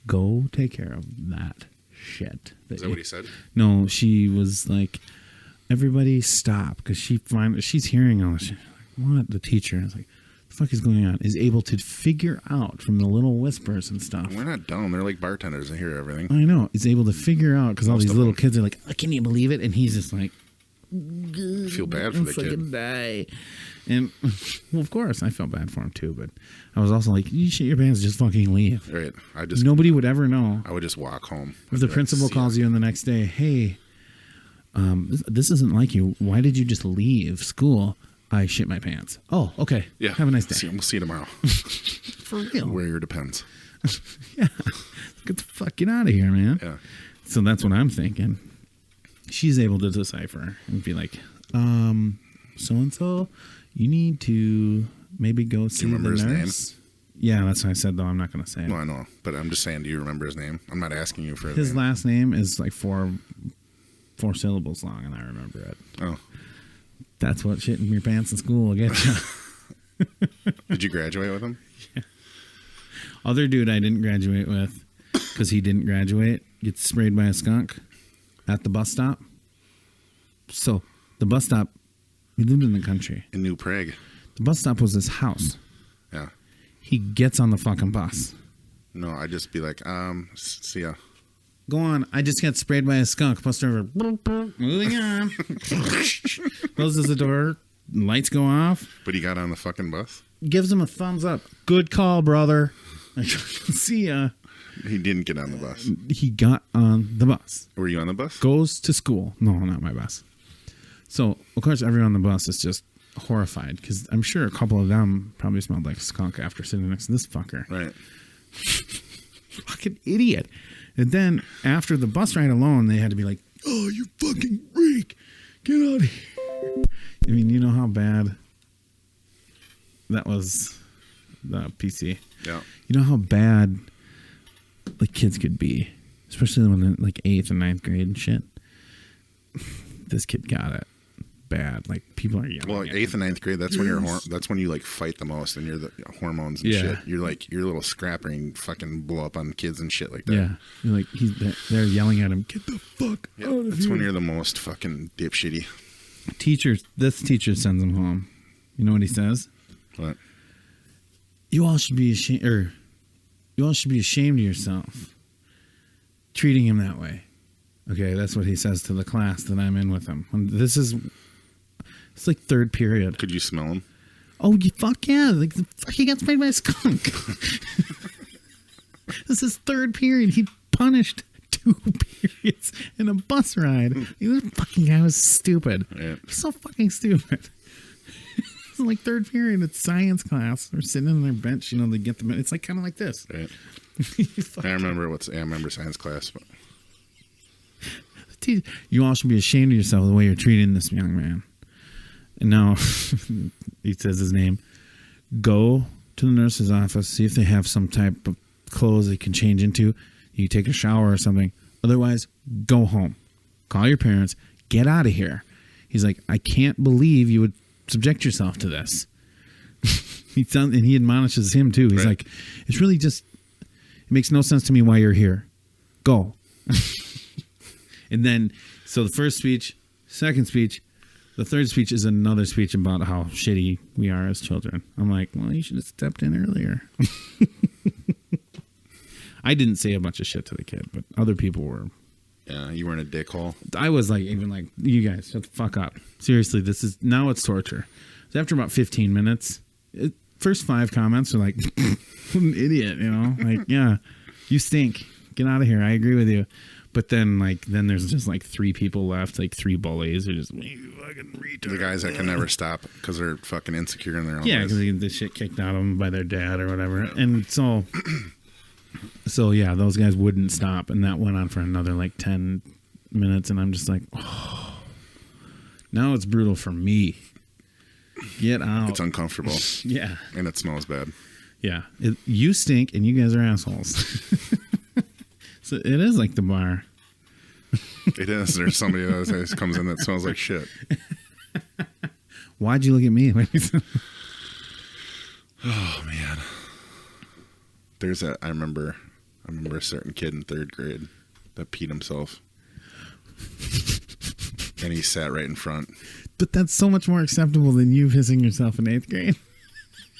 Go take care of that shit. Is that what he said? No, she was like, everybody stop, because she's hearing all this shit. Like, what? The teacher is like, the fuck is going on? Is able to figure out from the little whispers and stuff. We're not dumb. They're like bartenders. They hear everything. I know. Is able to figure out, because all these little kids are like, oh, can you believe it? And he's just like, I feel bad for the kid. Die. And well, of course, I felt bad for him too. But I was also like, "You shit your pants, just fucking leave." Right. Nobody would ever know. I would just walk home. If the principal calls you in the next day, hey, this isn't like you. Why did you just leave school? I shit my pants. Oh, okay. Yeah. Have a nice day. We'll see you tomorrow. For real. Wear your Depends. Yeah. Get the fuck out of here, man. Yeah. So that's what I'm thinking. She's able to decipher and be like, so-and-so, you need to maybe go see the nurse. Do you remember his name? Yeah, that's what I said, though. I'm not going to say it. No, I know. But I'm just saying, do you remember his name? I'm not asking you for his name. Last name is like four syllables long, and I remember it. Oh. That's what shitting your pants in school will get you. Did you graduate with him? Yeah. Other dude I didn't graduate with, because he didn't graduate, gets sprayed by a skunk at the bus stop. So, the bus stop, we lived in the country. In New Prague. The bus stop was his house. Yeah. He gets on the fucking bus. No, I'd just be like, see ya. Go on. I just got sprayed by a skunk. Bus driver, moving on. Closes the door. Lights go off. But he got on the fucking bus? Gives him a thumbs up. Good call, brother. See ya. He didn't get on the bus. He got on the bus. Were you on the bus? Goes to school. No, not my bus. So, of course, everyone on the bus is just horrified because I'm sure a couple of them probably smelled like skunk after sitting next to this fucker. Right. Fucking idiot. And then after the bus ride alone, they had to be like, oh, you fucking freak. Get out of here. I mean, you know how bad that was, the PC. Yeah. You know how bad like kids could be, especially when they're like 8th and 9th grade and shit. This kid got it bad. Like people are yelling. Well, 8th and 9th grade, that's when that's when you like fight the most, and you're the hormones and shit. You're like you're a little scrapper and fucking blow up on kids and shit like that. Yeah, you're like they're yelling at him. Get the fuck out of here. That's when you're the most fucking dipshitty. This teacher sends him home. You know what he says? What? You all should be ashamed, of yourself treating him that way. Okay, that's what he says to the class that I'm in with him. It's like third period. Could you smell him? Oh, fuck yeah. Like, he got sprayed by a skunk. This is third period. He punished 2 periods in a bus ride. This fucking guy was stupid. Yeah. So fucking stupid. It's like third period. It's science class. They're sitting on their bench. They get them. It's like kind of like this. Right. I remember science class. But... You all should be ashamed of yourself the way you're treating this young man. And now, he says his name. Go to the nurse's office. See if they have some type of clothes they can change into. You take a shower or something. Otherwise, go home. Call your parents. Get out of here. He's like, I can't believe you would subject yourself to this. And he admonishes him too. He's like, it's really just, it makes no sense to me why you're here. Go. And then, so the first speech, second speech, the third speech is another speech about how shitty we are as children. I'm like, well, you should have stepped in earlier. I didn't say a bunch of shit to the kid, but other people were. Yeah, you were in a dickhole. I was like, even like, you guys, shut the fuck up. Seriously, now it's torture. So after about 15 minutes, first 5 comments are like, an idiot, like, yeah, you stink. Get out of here. I agree with you. But then there's just like 3 people left, like 3 bullies. They're just, you fucking retard. The guys that can never stop because they're fucking insecure in their own Yeah, ways. because they get the shit kicked out of them by their dad or whatever. And so yeah, those guys wouldn't stop. And that went on for another like 10 minutes. And I'm just like, oh, now it's brutal for me. Get out. It's uncomfortable. Yeah. And it smells bad. Yeah. You stink and you guys are assholes. So it is like the bar. It is. There's somebody that comes in that smells like shit. Why'd you look at me? Oh man. I remember a certain kid in 3rd grade that peed himself. And he sat right in front. But that's so much more acceptable than you pissing yourself in 8th grade.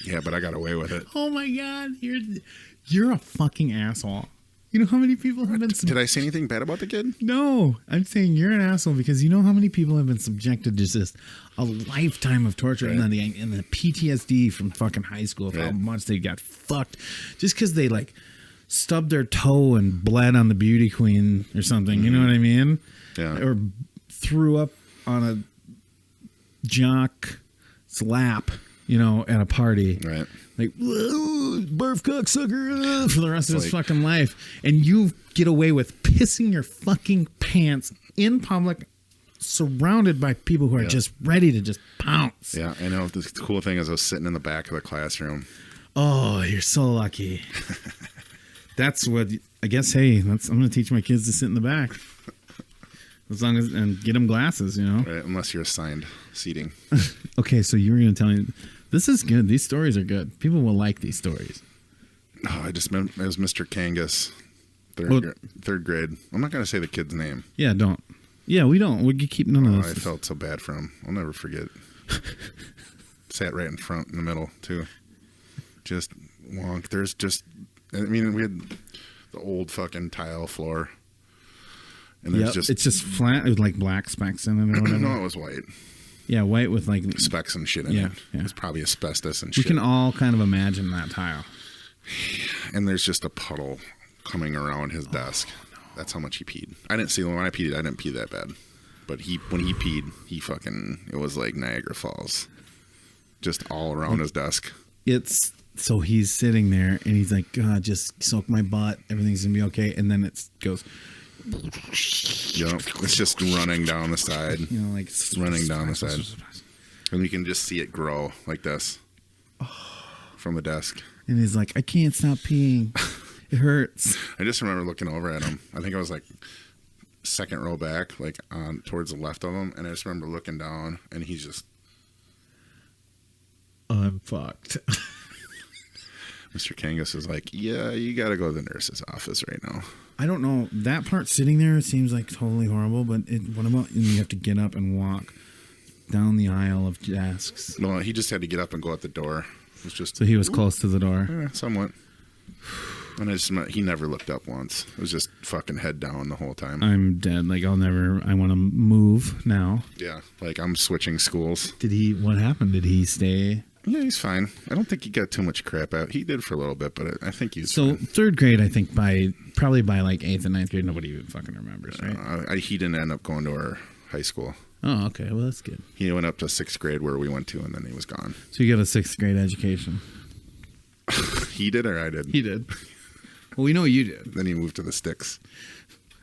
Yeah, but I got away with it. Oh my God. You're a fucking asshole. You know how many people have been... Did I say anything bad about the kid? No. I'm saying you're an asshole because you know how many people have been subjected to just a lifetime of torture and the PTSD from fucking high school of how much they got fucked just because they like stubbed their toe and bled on the beauty queen or something. Mm-hmm. You know what I mean? Yeah. Or threw up on a jock's lap, at a party. Right. Like, barf cocksucker for the rest of his fucking life. And you get away with pissing your fucking pants in public, surrounded by people who are just ready to just pounce. Yeah, I know. The cool thing is I was sitting in the back of the classroom. Oh, you're so lucky. That's what, I guess, hey, I'm going to teach my kids to sit in the back. As long as, and get them glasses, Right, unless you're assigned seating. Okay, so you were going to tell me... This is good. These stories are good. People will like these stories. Oh, it was Mr. Kangas, third grade. I'm not going to say the kid's name. Yeah, don't. Yeah, we don't. We keep none of this. I felt so bad for him. I'll never forget. Sat right in front, in the middle, too. Just wonk. We had the old fucking tile floor. And there's it's just flat with like black specks in it or whatever. No, it was white. Yeah, white with like specks and shit in it. Yeah. It's probably asbestos and shit. We can all kind of imagine that tile. And there's just a puddle coming around his desk. No. That's how much he peed. I didn't see when I peed. I didn't pee that bad, but when he peed, it was like Niagara Falls, just all around his desk. So he's sitting there and he's like, God, just soak my butt. Everything's gonna be okay. And then it goes. It's just running down the side. Like running down the side. And you can just see it grow like this from the desk. And he's like, I can't stop peeing. It hurts. I just remember looking over at him. I think I was like second row back, like on towards the left of him. And I just remember looking down and he's just... I'm fucked. Mr. Kangas is like, yeah, you got to go to the nurse's office right now. I don't know. That part sitting there seems like totally horrible, but what about you have to get up and walk down the aisle of desks? No, he just had to get up and go out the door. It was just... So he was close to the door? Yeah, somewhat. And he never looked up once. It was just fucking head down the whole time. I'm dead. Like, I want to move now. Yeah, like I'm switching schools. What happened? Did he stay? Yeah, he's fine. I don't think he got too much crap out. He did for a little bit, but I think he's so fine. Third grade. I think probably by like 8th and 9th grade, nobody even fucking remembers, right? He didn't end up going to our high school. Oh, okay. Well, that's good. He went up to 6th grade where we went to, and then he was gone. So you got a 6th grade education. He did, or I did? He did. Well, we know you did. Then he moved to the sticks.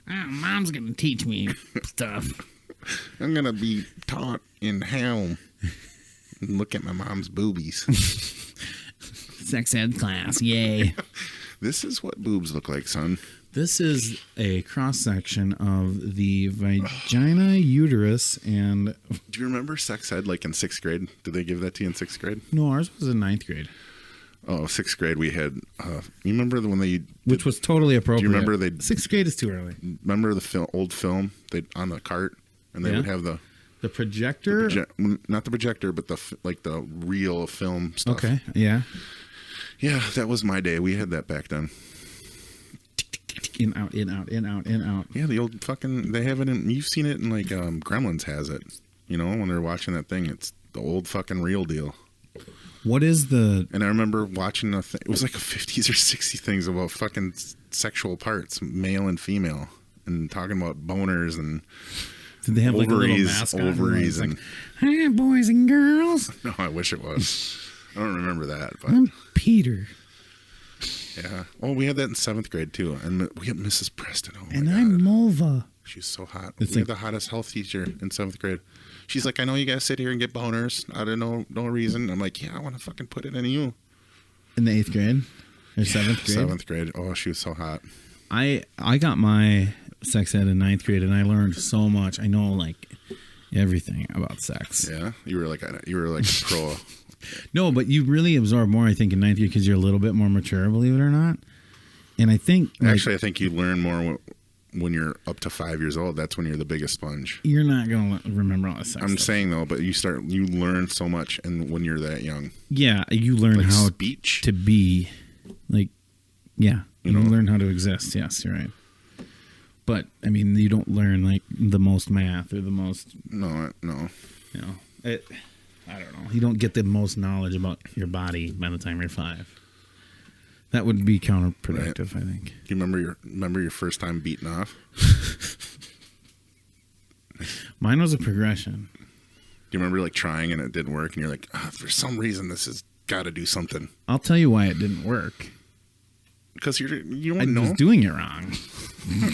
Mom's gonna teach me stuff. I'm gonna be taught in how. Look at my mom's boobies. Sex ed class, yay. This is what boobs look like, son. This is a cross-section of the vagina, uterus, and... Do you remember sex ed, like in 6th grade? Did they give that to you in 6th grade? No, ours was in 9th grade. Oh, 6th grade we had... you remember when they... Which was totally appropriate. Do you remember they... 6th grade is too early. Remember the old film on the cart? And they would have the... The projector? Not the projector, but the reel of film stuff. Okay, yeah. Yeah, that was my day. We had that back then. In, out, in, out, in, out, in, out. Yeah, the old fucking... They have it in... You've seen it in, like, Gremlins has it. You know, when they're watching that thing. It's the old fucking reel deal. What is the... And I remember watching a thing. It was like a 50s or 60s things about fucking sexual parts, male and female. And talking about boners and... Did they have ovaries, like a little mascot? Ovaries and... Like, hi, boys and girls. No, I wish it was. I don't remember that. But I'm Peter. Yeah. Oh, we had that in 7th grade, too. And we had Mrs. Preston. Oh, and I'm Mulva. She's so hot. It's we had the hottest health teacher in 7th grade. She's like, I know you guys sit here and get boners out of no reason. I'm like, yeah, I want to fucking put it in you. In the 8th grade? Or 7th grade? 7th grade. Oh, she was so hot. I got my sex ed in 9th grade, and I learned so much. I know, like, everything about sex. Yeah? You were like pro. No, but you really absorb more, I think, in 9th grade because you're a little bit more mature, believe it or not. And I think... Actually, I think you learn more when you're up to 5 years old. That's when you're the biggest sponge. You're not going to remember all this sex I'm stuff. saying, though, but you learn so much and when you're that young. Yeah, you learn like how speech. To be, like, yeah. You learn how to exist. Yes, you're right. But, I mean, you don't learn, like, the most math or the most... No. You know, I don't know. You don't get the most knowledge about your body by the time you're 5. That would be counterproductive, right. I think. Do you remember your first time beating off? Mine was a progression. Do you remember, like, trying and it didn't work and you're like, for some reason this has got to do something? I'll tell you why it didn't work. Because you don't know. I was doing it wrong.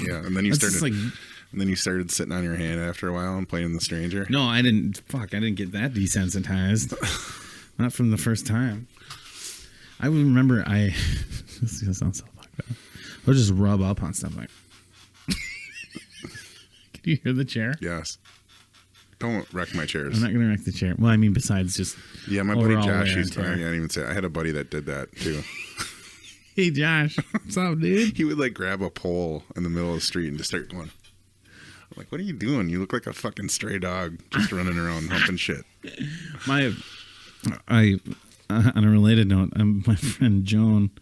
Yeah, and then you started sitting on your hand after a while and playing the stranger. No, I didn't. Fuck, I didn't get that desensitized. Not from the first time. I remember this sounds so fucked up. I'll just rub up on stuff like. Can you hear the chair? Yes. Don't wreck my chairs. I'm not gonna wreck the chair. Well, I mean, besides just. Yeah, my buddy Josh. I didn't even say. I had a buddy that did that too. Hey Josh, what's up, dude? He would like grab a pole in the middle of the street and just start going. I'm like, what are you doing? You look like a fucking stray dog just running around humping shit. On a related note, my friend Joan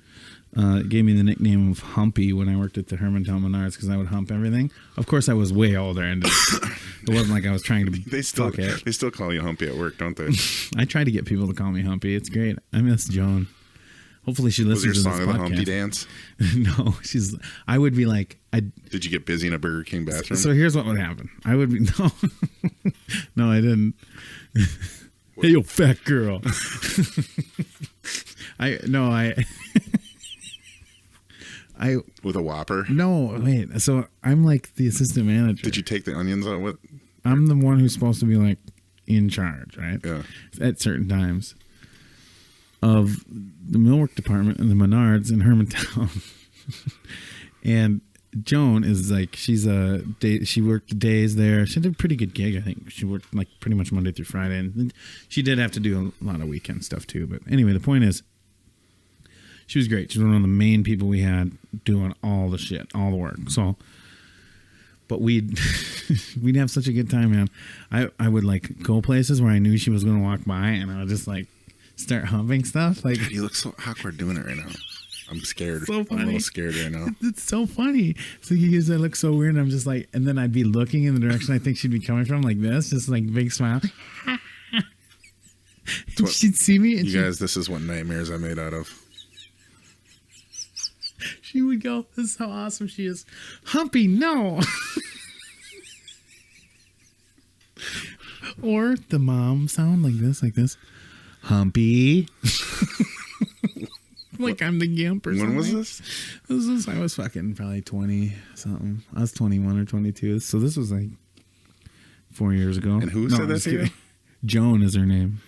gave me the nickname of Humpy when I worked at the Hermantown Menards because I would hump everything. Of course, I was way older, and it wasn't like I was trying to fuck it. They still call you Humpy at work, don't they? I try to get people to call me Humpy. It's great. I miss Joan. Hopefully she listens to this podcast. Was your song of the Humpty Dance? No, I would be like... Did you get busy in a Burger King bathroom? So here's what would happen. I would be... No. No, I didn't. Hey, you fat girl. With a Whopper? No, wait. So I'm like the assistant manager. Did you take the onions out with? I'm the one who's supposed to be like in charge, right? Yeah. At certain times. Of the millwork department in the Menards in Hermantown. And Joan is like, she worked days there. She did a pretty good gig, I think. She worked like pretty much Monday through Friday. And she did have to do a lot of weekend stuff too. But anyway, the point is, she was great. She was one of the main people we had doing all the shit, all the work. So, but we'd have such a good time, man. I would like go places where I knew she was going to walk by and I would just like start humping stuff. Like, God, you look so awkward doing it right now. I'm scared. So funny. I'm a little scared right now. It's so funny. So you guys, I look so weird. And I'm just like, and then I'd be looking in the direction I think she'd be coming from, like this, just like big smile. She'd see me, and you guys, this is what nightmares I'm made out of. She would go, "This is how awesome she is, Humpy." No. Or the mom sound like this, Humpy. Like I'm the gimp or something. When was this? I was fucking probably 20 something. I was 21 or 22. So this was like 4 years ago. And who said that to you? Joan is her name.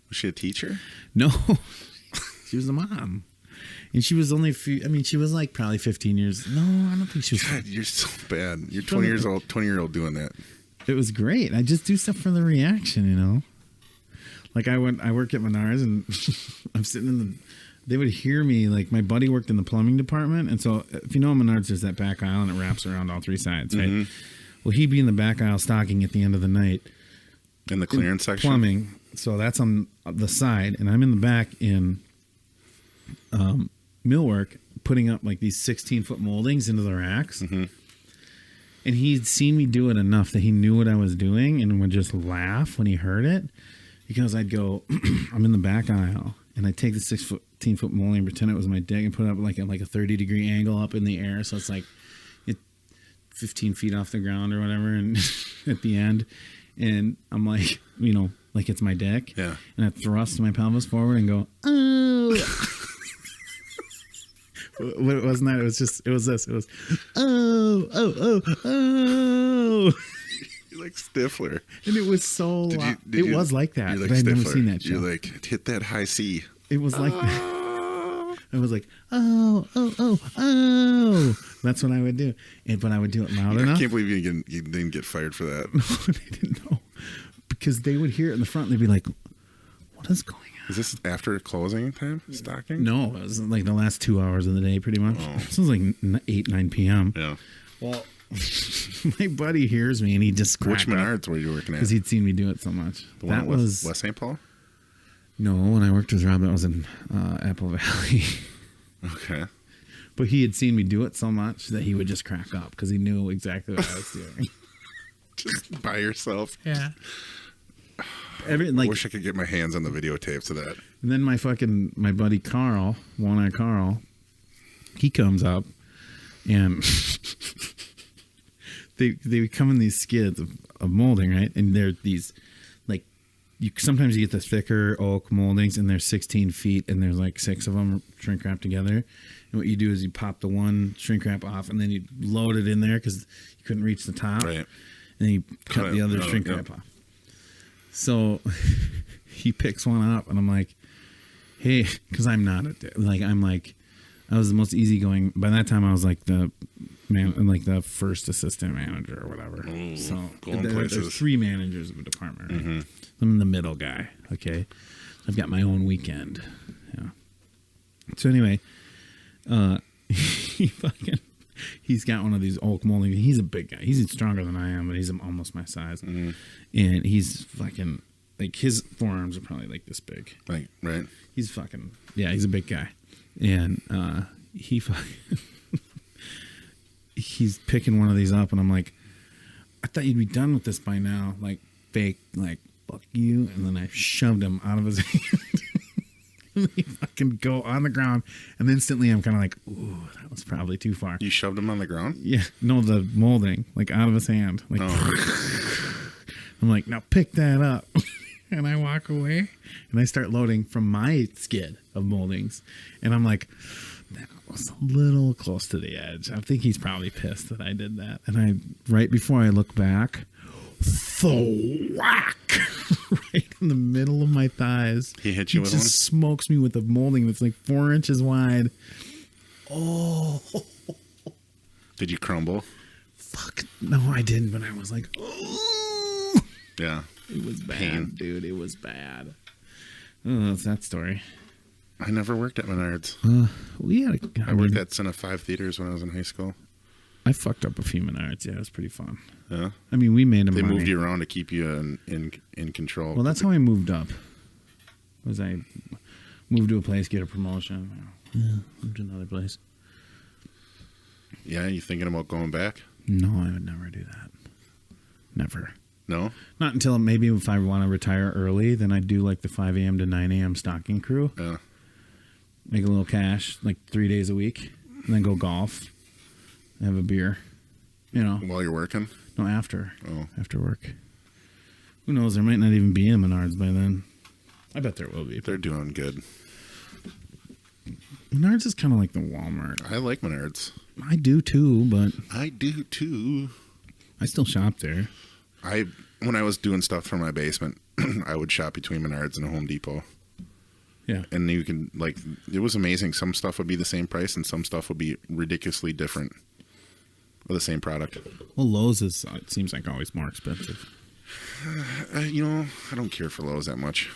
Was she a teacher? No. She was the mom. And she was only she was like probably 15 years. No, I don't think she was. God, you're so bad. You're 20 years old, 20-year-old doing that. It was great. I just do stuff for the reaction, you know? Like I work at Menards, and I'm sitting they would hear me, like my buddy worked in the plumbing department. And so if you know Menards, there's that back aisle and it wraps around all three sides, right? Mm-hmm. Well, he'd be in the back aisle stocking at the end of the night. In the clearance section? Plumbing. So that's on the side. And I'm in the back in millwork, putting up like these 16-foot moldings into the racks. Mm-hmm. And he'd seen me do it enough that he knew what I was doing and would just laugh when he heard it. Because I'd go, I'm in the back aisle, and I'd take the 16-foot molding and pretend it was my dick and put it up like a 30-degree angle up in the air. So it's like 15 feet off the ground or whatever, and at the end. And I'm like, you know, like it's my dick. Yeah. And I thrust my pelvis forward and go, oh. What wasn't that? It was this. It was, oh. You're like Stifler. And it was so loud. It was like that. Like but I'd Stifler. never seen that show. You like hit that high C. It was like that. I was like, oh. That's what I would do. But I would do it loud enough. I can't believe you didn't get fired for that. No, they didn't know. Because they would hear it in the front and they'd be like, what is going on? Is this after closing time? Stocking? No, it was like the last 2 hours of the day pretty much. Oh. This was like 8, 9 p.m. Yeah. Well, my buddy hears me and he just cracked. Which Menards were you working at? Because he'd seen me do it so much. The one that was West St. Paul? No, when I worked with Rob, that was in Apple Valley. Okay. But he had seen me do it so much that he would just crack up because he knew exactly what I was doing. Just by yourself? Yeah. I wish I could get my hands on the videotapes of that. And then my buddy Carl, One-Eye Carl, he comes up and they come in these skids of molding, right? And they're these, like, sometimes you get the thicker oak moldings and they're 16 feet and there's like 6 of them shrink wrapped together. And what you do is you pop the one shrink wrap off and then you load it in there because you couldn't reach the top. Right. And then you cut the other shrink wrap off. So he picks one up and I'm like, hey, because I'm not I was the most easygoing. By that time I was like the first assistant manager or whatever. Ooh, so there's 3 managers of a department, right? Mm-hmm. I'm the middle guy. Okay. I've got my own weekend. Yeah. So anyway, he's got one of these oak molding. He's a big guy. He's stronger than I am, but he's almost my size. Mm-hmm. And he's fucking, like, his forearms are probably like this big. Like, right. He's he's a big guy. And he's picking one of these up, and I'm like, I thought you'd be done with this by now. Like, fake, like, fuck you. And then I shoved him out of his hand. And he fucking go on the ground, and instantly I'm kind of like, ooh, that was probably too far. You shoved him on the ground? Yeah, no, the molding, like, out of his hand. Like, I'm like, now pick that up. And I walk away, and I start loading from my skid of moldings, and I'm like, that was a little close to the edge. I think he's probably pissed that I did that. And right before I look back, whack right in the middle of my thighs. He hit you with one? He just smokes me with a molding that's like 4 inches wide. Oh. Did you crumble? Fuck. No, I didn't, but I was like, oh. Yeah. It was bad, dude. It was bad. Oh, that's that story. I never worked at Menards. I worked at Cine 5 theaters when I was in high school. I fucked up a few Menards. Yeah, it was pretty fun. Yeah. I mean, we made them. They moved you around to keep you in control. Well, that's how I moved up. Was I moved to a place, get a promotion. Yeah, moved to another place. Yeah, you thinking about going back? No, I would never do that. Never. No? Not until maybe if I want to retire early, then I'd do like the 5 a.m. to 9 a.m. stocking crew. Yeah. Make a little cash, like 3 days a week, and then go golf, have a beer, you know. While you're working? No, after. Oh. After work. Who knows? There might not even be a Menards by then. I bet there will be. They're doing good. Menards is kind of like the Walmart. I like Menards. I do too, but I do too. I still shop there. When I was doing stuff for my basement, I would shop between Menards and Home Depot. Yeah. And you can, like, it was amazing. Some stuff would be the same price and some stuff would be ridiculously different of the same product. Well, Lowe's is, it seems like always more expensive. You know, I don't care for Lowe's that much.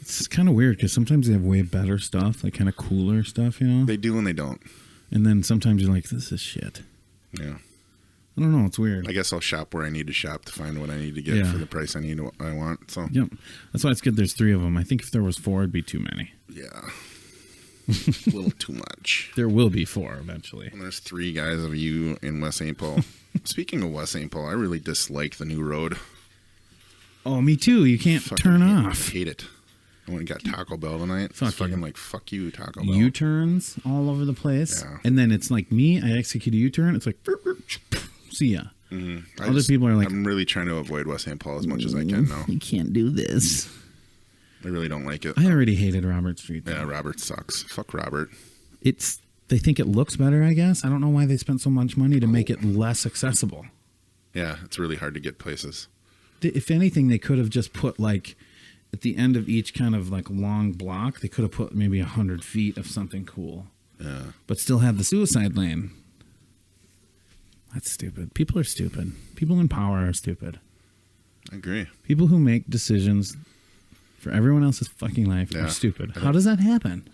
It's kind of weird because sometimes they have way better stuff, like kind of cooler stuff, you know? They do and they don't. And then sometimes you're like, this is shit. Yeah. I don't know. It's weird. I guess I'll shop where I need to shop to find what I need to get for the price I want. So yep. That's why it's good there's 3 of them. I think if there was 4, it'd be too many. Yeah. A little too much. There will be 4 eventually. And there's 3 guys of you in West St. Paul. Speaking of West St. Paul, I really dislike the new road. Oh, me too. You can't turn off. I hate it. I went and got Taco Bell tonight. It's fucking like, fuck you, Taco Bell. U-turns all over the place. Yeah. And then it's like me, I execute a U-turn. It's like, see ya. Mm-hmm. Other people are like, I'm really trying to avoid West St. Paul as much as I can now. You can't do this. I really don't like it. I already hated Robert Street, though. Yeah, Robert sucks. Fuck Robert. They think it looks better, I guess. I don't know why they spent so much money to make it less accessible. Yeah, it's really hard to get places. If anything, they could have just put like at the end of each kind of like long block, they could have put maybe 100 feet of something cool. Yeah. But still have the suicide lane. That's stupid. People are stupid. People in power are stupid. I agree. People who make decisions for everyone else's fucking life are stupid. How does that happen?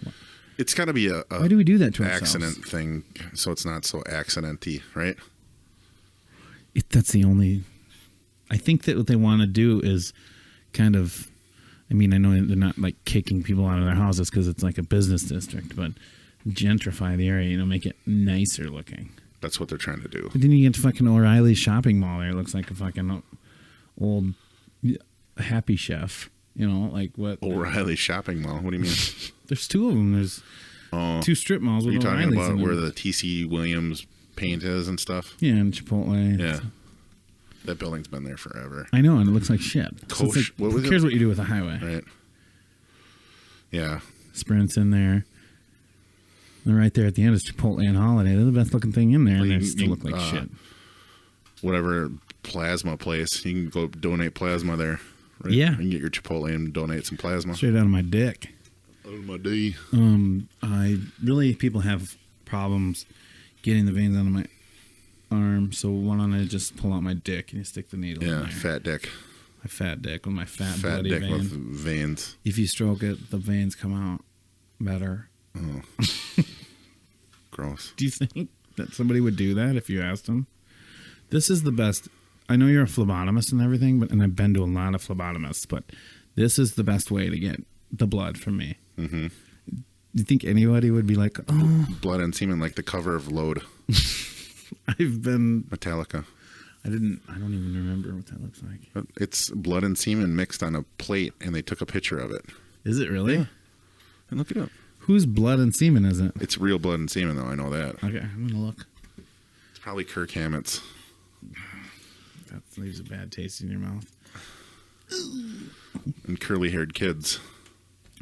It's got to be a why do we do that to accident ourselves? thing, so it's not so accidenty, right? That's the only... I think that what they want to do is kind of... I mean, I know they're not like kicking people out of their houses because it's like a business district, but gentrify the area, make it nicer looking. That's what they're trying to do. But then you get to fucking O'Reilly's shopping mall there. It looks like a fucking old Happy Chef. Like what? O'Reilly's shopping mall? What do you mean? There's 2 of them. There's 2 strip malls with O'Reilly's. Are you talking O'Reilly's about where the T.C. Williams paint is and stuff? Yeah, and Chipotle. Yeah. That building's been there forever. I know, and it looks like shit. So Like, who cares what you do with a highway? Right. Yeah. Sprint's in there. And right there at the end is Chipotle and Holiday. They're the best looking thing in there, and they still look like shit. Whatever plasma place, you can go donate plasma there. Right? Yeah. You can get your Chipotle and donate some plasma. Straight out of my dick. Out of my D. People have problems getting the veins out of my arm, so why don't I just pull out my dick and you stick the needle in there? Fat dick. My fat dick with my fat bloody dick vein. with veins. If you stroke it, the veins come out better. Oh. Gross. Do you think that somebody would do that if you asked them? This is the best. I know you're a phlebotomist and everything, and I've been to a lot of phlebotomists, but this is the best way to get the blood from me. Mm-hmm. Do you think anybody would be like, oh... Blood and semen, like the cover of Load. I've been... Metallica. I don't even remember what that looks like. It's blood and semen mixed on a plate, and they took a picture of it. Is it really? Yeah. And look it up. Whose blood and semen is it? It's real blood and semen, though. I know that. Okay, I'm going to look. It's probably Kirk Hammett's. That leaves a bad taste in your mouth. And curly-haired kids.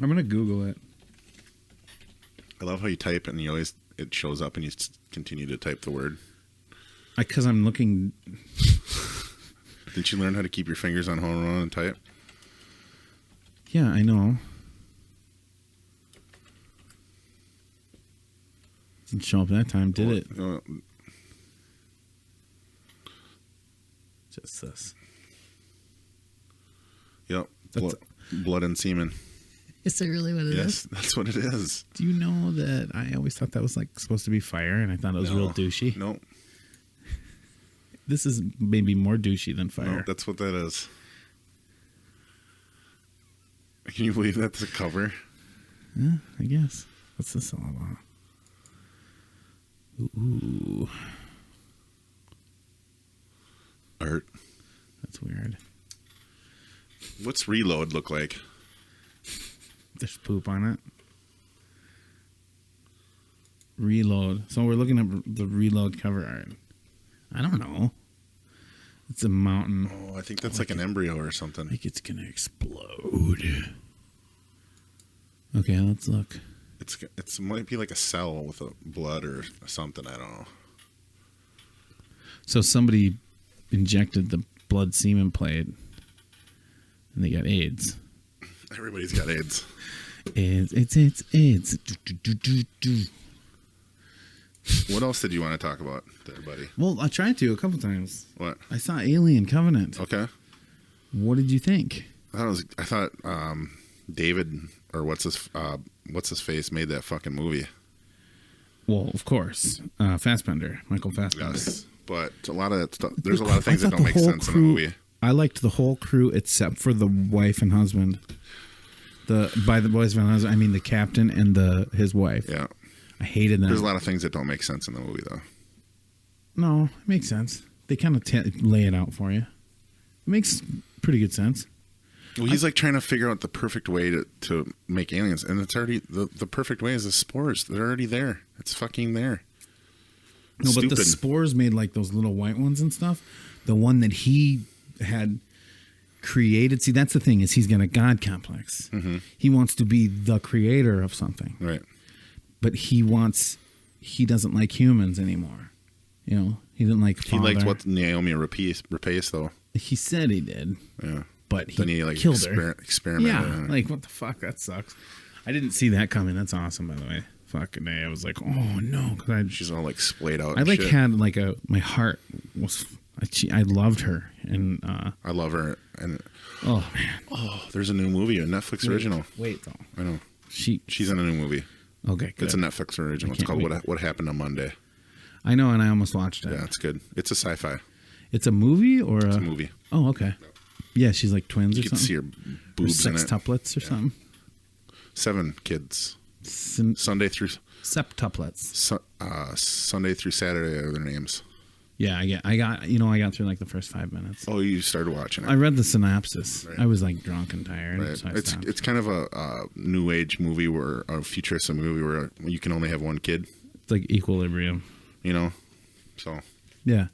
I'm going to Google it. I love how you type and it shows up and you continue to type the word. Because I'm looking... Didn't you learn how to keep your fingers on home run and type? Yeah, I know. Didn't show up that time, did it? Just this. Yep. Blood and semen. Is that really what it is? Yes, that's what it is. Do you know that I always thought that was like supposed to be fire, and I thought it was real douchey? No. This is maybe more douchey than fire. No, that's what that is. Can you believe that's the cover? Yeah, I guess. What's this all about? Ooh, Art. that's weird. What's Reload look like? There's poop on it. Reload. So we're looking at the Reload cover art. I don't know. It's a mountain. Oh, I think that's like an embryo or something. Like it's gonna explode. Okay, let's look. It's might be like a cell with a blood or something. I don't know. So somebody injected the blood semen plate, and they got AIDS. Everybody's got AIDS. AIDS. What else did you want to talk about there, buddy? Well, I tried to a couple times. What? I saw Alien Covenant. Okay. What did you think? I thought David or what's his face made that fucking movie. Well, of course, Fassbender, Michael Fassbender. Yes, but a lot of that stuff. There's a lot of things that don't make sense in the movie. I liked the whole crew except for the wife and husband. By the boys and husband, I mean the captain and his wife. Yeah. I hated them. There's a lot of things that don't make sense in the movie, though. No, it makes sense. They kind of lay it out for you. It makes pretty good sense. Well, he's like trying to figure out the perfect way to make aliens, and it's already the perfect way is the spores. They're already there. It's fucking there. No, but the spores made like those little white ones and stuff. The one that he had created. See, that's the thing is he's got a God complex. Mm-hmm. He wants to be the creator of something. Right. But he doesn't like humans anymore. You know, he didn't like father. He liked what Naomi Rapace though. He said he did. Yeah. But then he like killed her. Experimented. Yeah, like what the fuck? That sucks. I didn't see that coming. That's awesome, by the way. Fucking day. I was like, oh no, because she's all like splayed out. I like shit. had like my heart was. I loved her, and I love her. And oh man, there's a new movie, a Netflix original. Wait though, I know she's in a new movie. Okay, good. It's a Netflix original. It's called What Happened on Monday. I know, and I almost watched it. Yeah, it's good. It's a sci-fi. It's a movie or it's a movie. Oh, okay. Yeah, she's like twins or something. You can see her boobs in it. Sextuplets or something. 7 kids. Sunday through septuplets. Sunday through Saturday are their names. Yeah, I got through like the first 5 minutes. Oh, you started watching it. I read the synopsis. Right. I was like drunk and tired. Right. So it's kind of a new age movie or a futuristic movie where you can only have one kid. It's like Equilibrium. You know, so yeah,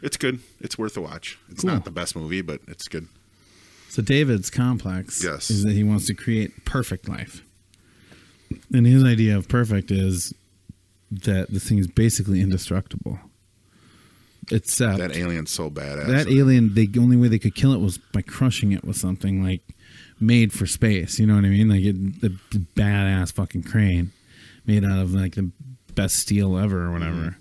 it's good. It's worth a watch. It's cool. not the best movie, but it's good. So David's complex is that he wants to create perfect life. And his idea of perfect is that the thing is basically indestructible. Except that alien's so badass. That alien, the only way they could kill it was by crushing it with something like made for space. You know what I mean? Like the badass fucking crane made out of like the best steel ever or whatever. Mm-hmm.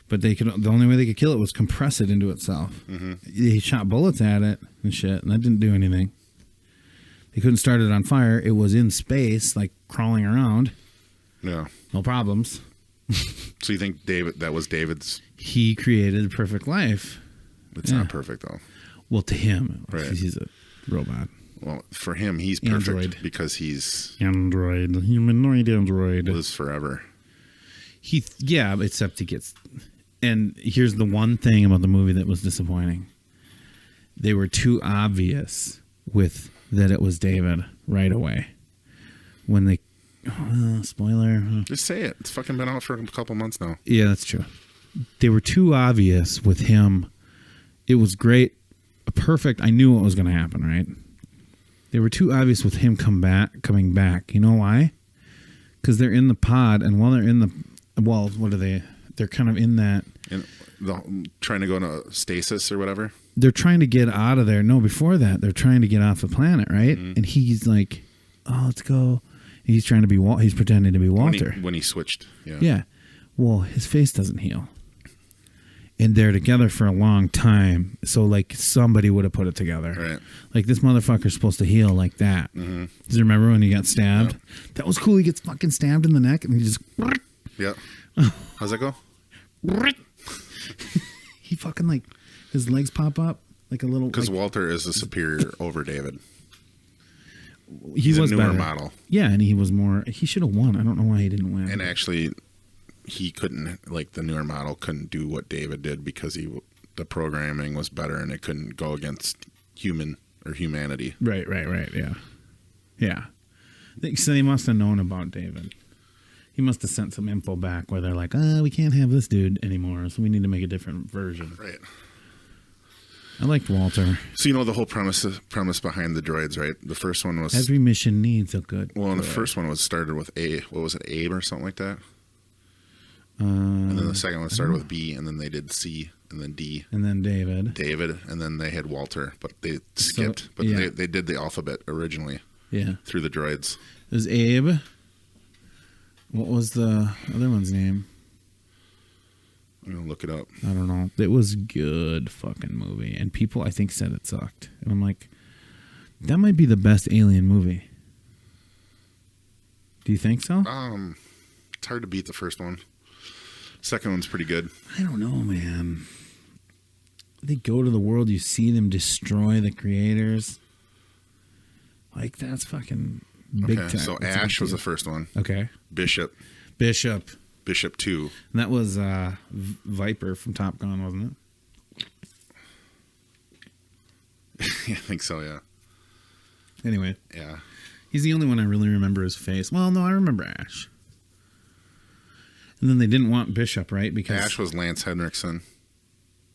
But the only way they could kill it was compress it into itself. Mm-hmm. He shot bullets at it and shit, and that didn't do anything. They couldn't start it on fire. It was in space, like crawling around. Yeah. No problems. So you think that was David's? He created a perfect life. It's not perfect, though. Well, to him, right. He's a robot. Well, for him, he's perfect android. Because he's... Android. Humanoid android. Lives forever. Except he gets... And here's the one thing about the movie that was disappointing. They were too obvious with that it was David right away. When they... spoiler. Just say it. It's fucking been out for a couple months now. Yeah, that's true. They were too obvious with him. It was great. Perfect. I knew what was going to happen, right? They were too obvious with him coming back. You know why? Because they're in the pod, and while they're in the... Well, what are they... They're kind of in that... trying to go into stasis or whatever? They're trying to get out of there. No, before that, they're trying to get off the planet, right? Mm-hmm. And he's like, oh, let's go. And he's trying to be... He's pretending to be Walter. When he switched. Yeah. Well, his face doesn't heal. And they're together for a long time. So, like, somebody would have put it together. Right. Like, this motherfucker's supposed to heal like that. Mm-hmm. Do you remember when he got stabbed? Yep. That was cool. He gets fucking stabbed in the neck, and he just... Yeah. How's that go? He fucking like his legs pop up like a little. Because Walter is a superior over David. He was a newer better. Model. Yeah, and he was more. He should have won. I don't know why he didn't win. And actually, he couldn't, like the newer model couldn't do what David did because the programming was better and it couldn't go against humanity. Right. Yeah. So they must have known about David. He must have sent some info back where they're like, we can't have this dude anymore, so we need to make a different version. Right. I liked Walter. So you know the whole premise behind the droids, right? The first one was every mission needs a good. Well, and the first one was started with what was it, Abe or something like that? And then the second one started with B, and then they did C, and then D, and then David, and then they had Walter, but they skipped. They did the alphabet originally. Yeah. Through the droids. It was Abe. What was the other one's name? I'm gonna look it up. I don't know. It was a good fucking movie, and people I think said it sucked. And I'm like, that might be the best Alien movie. Do you think so? It's hard to beat the first one. Second one's pretty good. I don't know, man. They go to the world, you see them destroy the creators. Like, that's fucking big time. So Ash was the first one. Okay. Bishop 2. And that was Viper from Top Gun, wasn't it? Yeah, I think so, yeah. Anyway. Yeah. He's the only one I really remember his face. Well, no, I remember Ash. And then they didn't want Bishop, right? Because Ash was Lance Henriksen.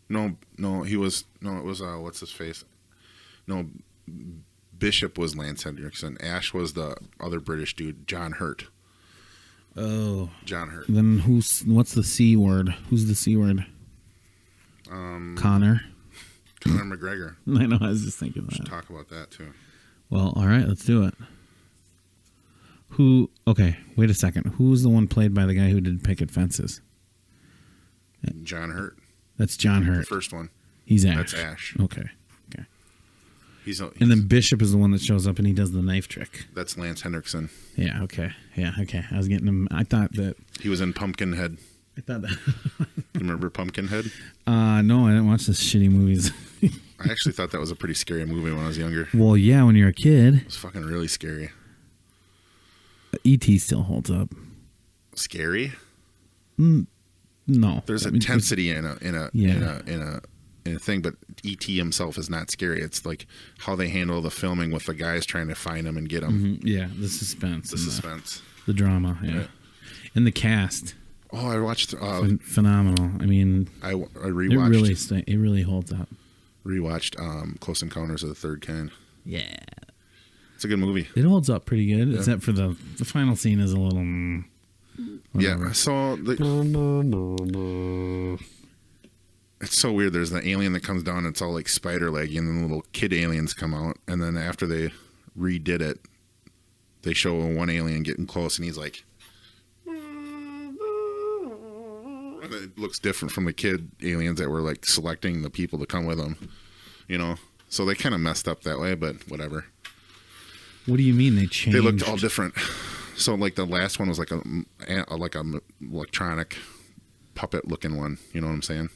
No, it was what's his face? No, Bishop was Lance Henriksen. Ash was the other British dude, John Hurt. Oh. John Hurt. Then what's the C word? Who's the C word? Conor McGregor. I know, I was just thinking that. We should talk about that too. Well, all right, let's do it. Okay, wait a second. Who's the one played by the guy who did Picket Fences? John Hurt. That's John Hurt. The first one. He's Ash. That's Ash. Okay. And then Bishop is the one that shows up and he does the knife trick. That's Lance Henriksen. Yeah, okay. I was getting him. I thought that... He was in Pumpkinhead. I thought that... You remember Pumpkinhead? No, I didn't watch this shitty movies. I actually thought that was a pretty scary movie when I was younger. Well, yeah, when you're a kid. It was fucking really scary. E.T. still holds up. Scary? No. There's intensity in a thing, but E.T. himself is not scary. It's like how they handle the filming with the guys trying to find him and get him. Mm-hmm. Yeah, the suspense. The drama, yeah. Right. And the cast. Oh, I watched... phenomenal. I mean... I rewatched... It really holds up. Rewatched Close Encounters of the Third Kind. Yeah. It's a good movie. It holds up pretty good, yeah. Except for the final scene is a little... Yeah, so... It's so weird. There's the alien that comes down and it's all like spider leggy, and then the little kid aliens come out, and then after they redid it, they show one alien getting close and he's like, and it looks different from the kid aliens that were like selecting the people to come with them, you know. So they kind of messed up that way, but whatever. What do you mean they changed? They looked all different. So like the last one was like a electronic puppet looking one, you know what I'm saying?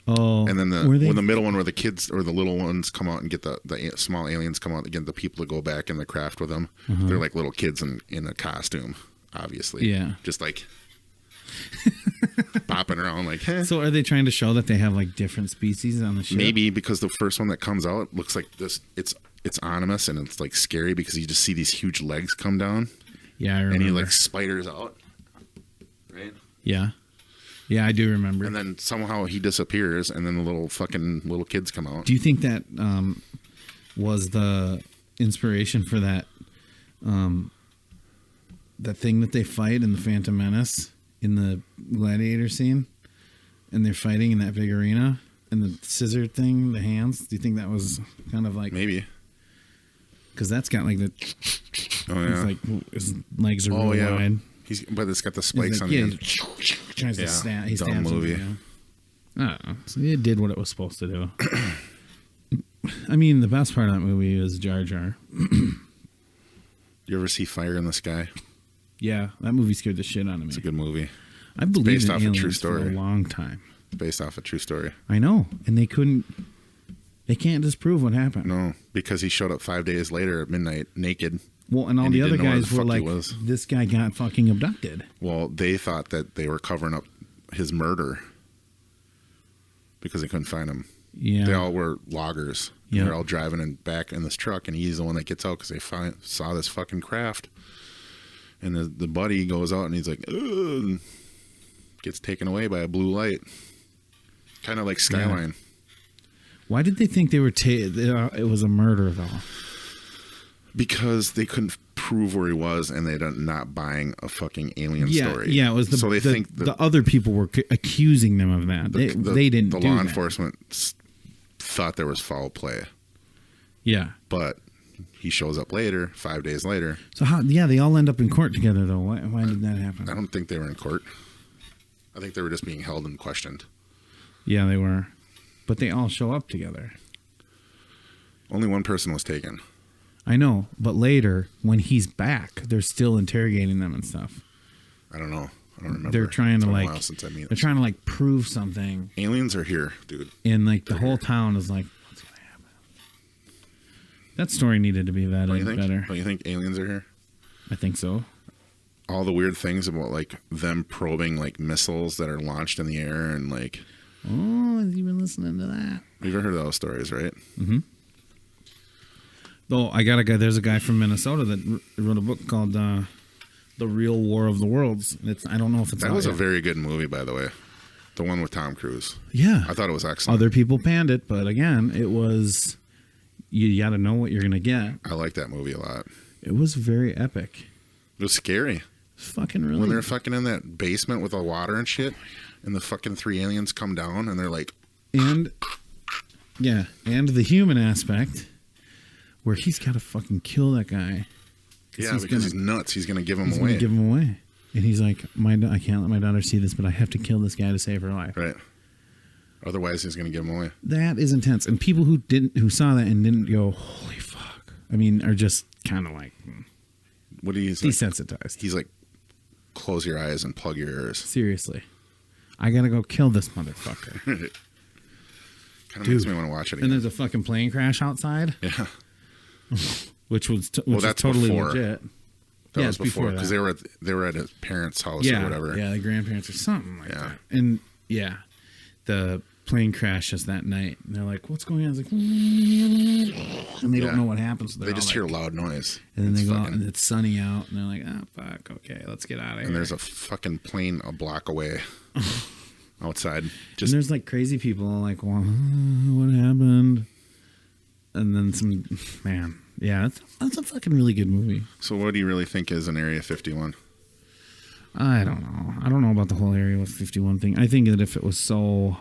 Oh, and then when the middle one where the kids or the little ones come out and get the small aliens come out and get the people to go back in the craft with them. Uh-huh. They're like little kids in a costume, obviously. Yeah. Just like bopping around like, eh. So are they trying to show that they have like different species on the ship? Maybe because the first one that comes out looks like this. It's ominous and it's like scary because you just see these huge legs come down. Yeah, I remember. And he like spiders out. Right? Yeah. Yeah, I do remember. And then somehow he disappears, and then the little kids come out. Do you think that was the inspiration for that that thing that they fight in the Phantom Menace in the gladiator scene? And they're fighting in that big arena, and the scissor thing, the hands. Do you think that was kind of like maybe? Because that's got like the. Oh yeah. It's like his legs are really wide. But it's got the spikes on the end. Tries to stab. He stabs movie. Him, I don't know. So it did what it was supposed to do. I mean, the best part of that movie is Jar Jar. You ever see Fire in the Sky? Yeah, that movie scared the shit out of me. It's a good movie. I've believed in aliens a true story for a long time. It's based off a true story. I know, and they couldn't They can't disprove what happened. No, because he showed up 5 days later at midnight naked. Well, and all And the he other didn't know where guys the were fuck he like, was. this guy got fucking abducted. Well, they thought that they were covering up his murder because they couldn't find him. Yeah. They all were loggers. Yeah. They're all driving back in this truck, and he's the one that gets out because they saw this fucking craft. And the buddy goes out, and he's like, ugh, gets taken away by a blue light. Kind of like Skyline. Yeah. Why did they think they were it was a murder, though? Because they couldn't prove where he was, and they're not buying a fucking alien story. Yeah, it was so they think the other people were accusing them of that. They didn't The do law that. enforcement thought there was foul play. Yeah. But he shows up later, 5 days later. So they all end up in court together, though. Why did that happen? I don't think they were in court. I think they were just being held and questioned. Yeah, they were. But they all show up together. Only one person was taken. I know, but later, when he's back, they're still interrogating them and stuff. I don't know. I don't remember. They're trying It's to been a like, while since I mean they're trying to like prove something, aliens are here, dude. and like the whole town is like, what's gonna happen? That story needed to be Don't you vetted think? better. Don't you think aliens are here? I think so. All the weird things about like them probing like missiles that are launched in the air and like. Oh, have you been listening to that? You've ever heard of those stories, right? Mm-hmm. Though I got a guy. There's a guy from Minnesota that wrote a book called "The Real War of the Worlds." I don't know if it's That out was a yet. very good movie, by the way. The one with Tom Cruise. Yeah. I thought it was excellent. Other people panned it, but again, it was. You got to know what you're gonna get. I like that movie a lot. It was very epic. It was scary. It's fucking really. When they're fucking in that basement with the water and shit, and the fucking 3 aliens come down, and they're like... And the human aspect, where he's got to fucking kill that guy. Yeah, because he's nuts. He's going to give him He's away. gonna give him away, and he's like, I can't let my daughter see this, but I have to kill this guy to save her life. Right. Otherwise, he's going to give him away. That is intense, and people who saw that and didn't go, holy fuck. I mean, are just kind of like What do you say? desensitized. He's like, close your eyes and plug your ears. Seriously, I gotta go kill this motherfucker. Kind of makes me want to watch it And again. there's a fucking plane crash outside, Yeah. which was that's totally before. legit. That Yeah, was it's before. before Because that. they were at his parents' house or whatever. Yeah, the grandparents or something like Yeah. that. And yeah, the plane crashes that night, and they're like, "What's going on?" It's like, and they Yeah. don't know what happens. So They just hear loud noise. and then they It's go out, fucking- and it's sunny out, and they're like, "Oh fuck, okay, let's get out of here." And there's a fucking plane a block away outside. and Just there's like crazy people like, well, "What happened?" And then some man, yeah, that's a fucking really good movie. So what do you really think is an Area 51? I don't know. I don't know about the whole Area 51 thing. I think that if it was so.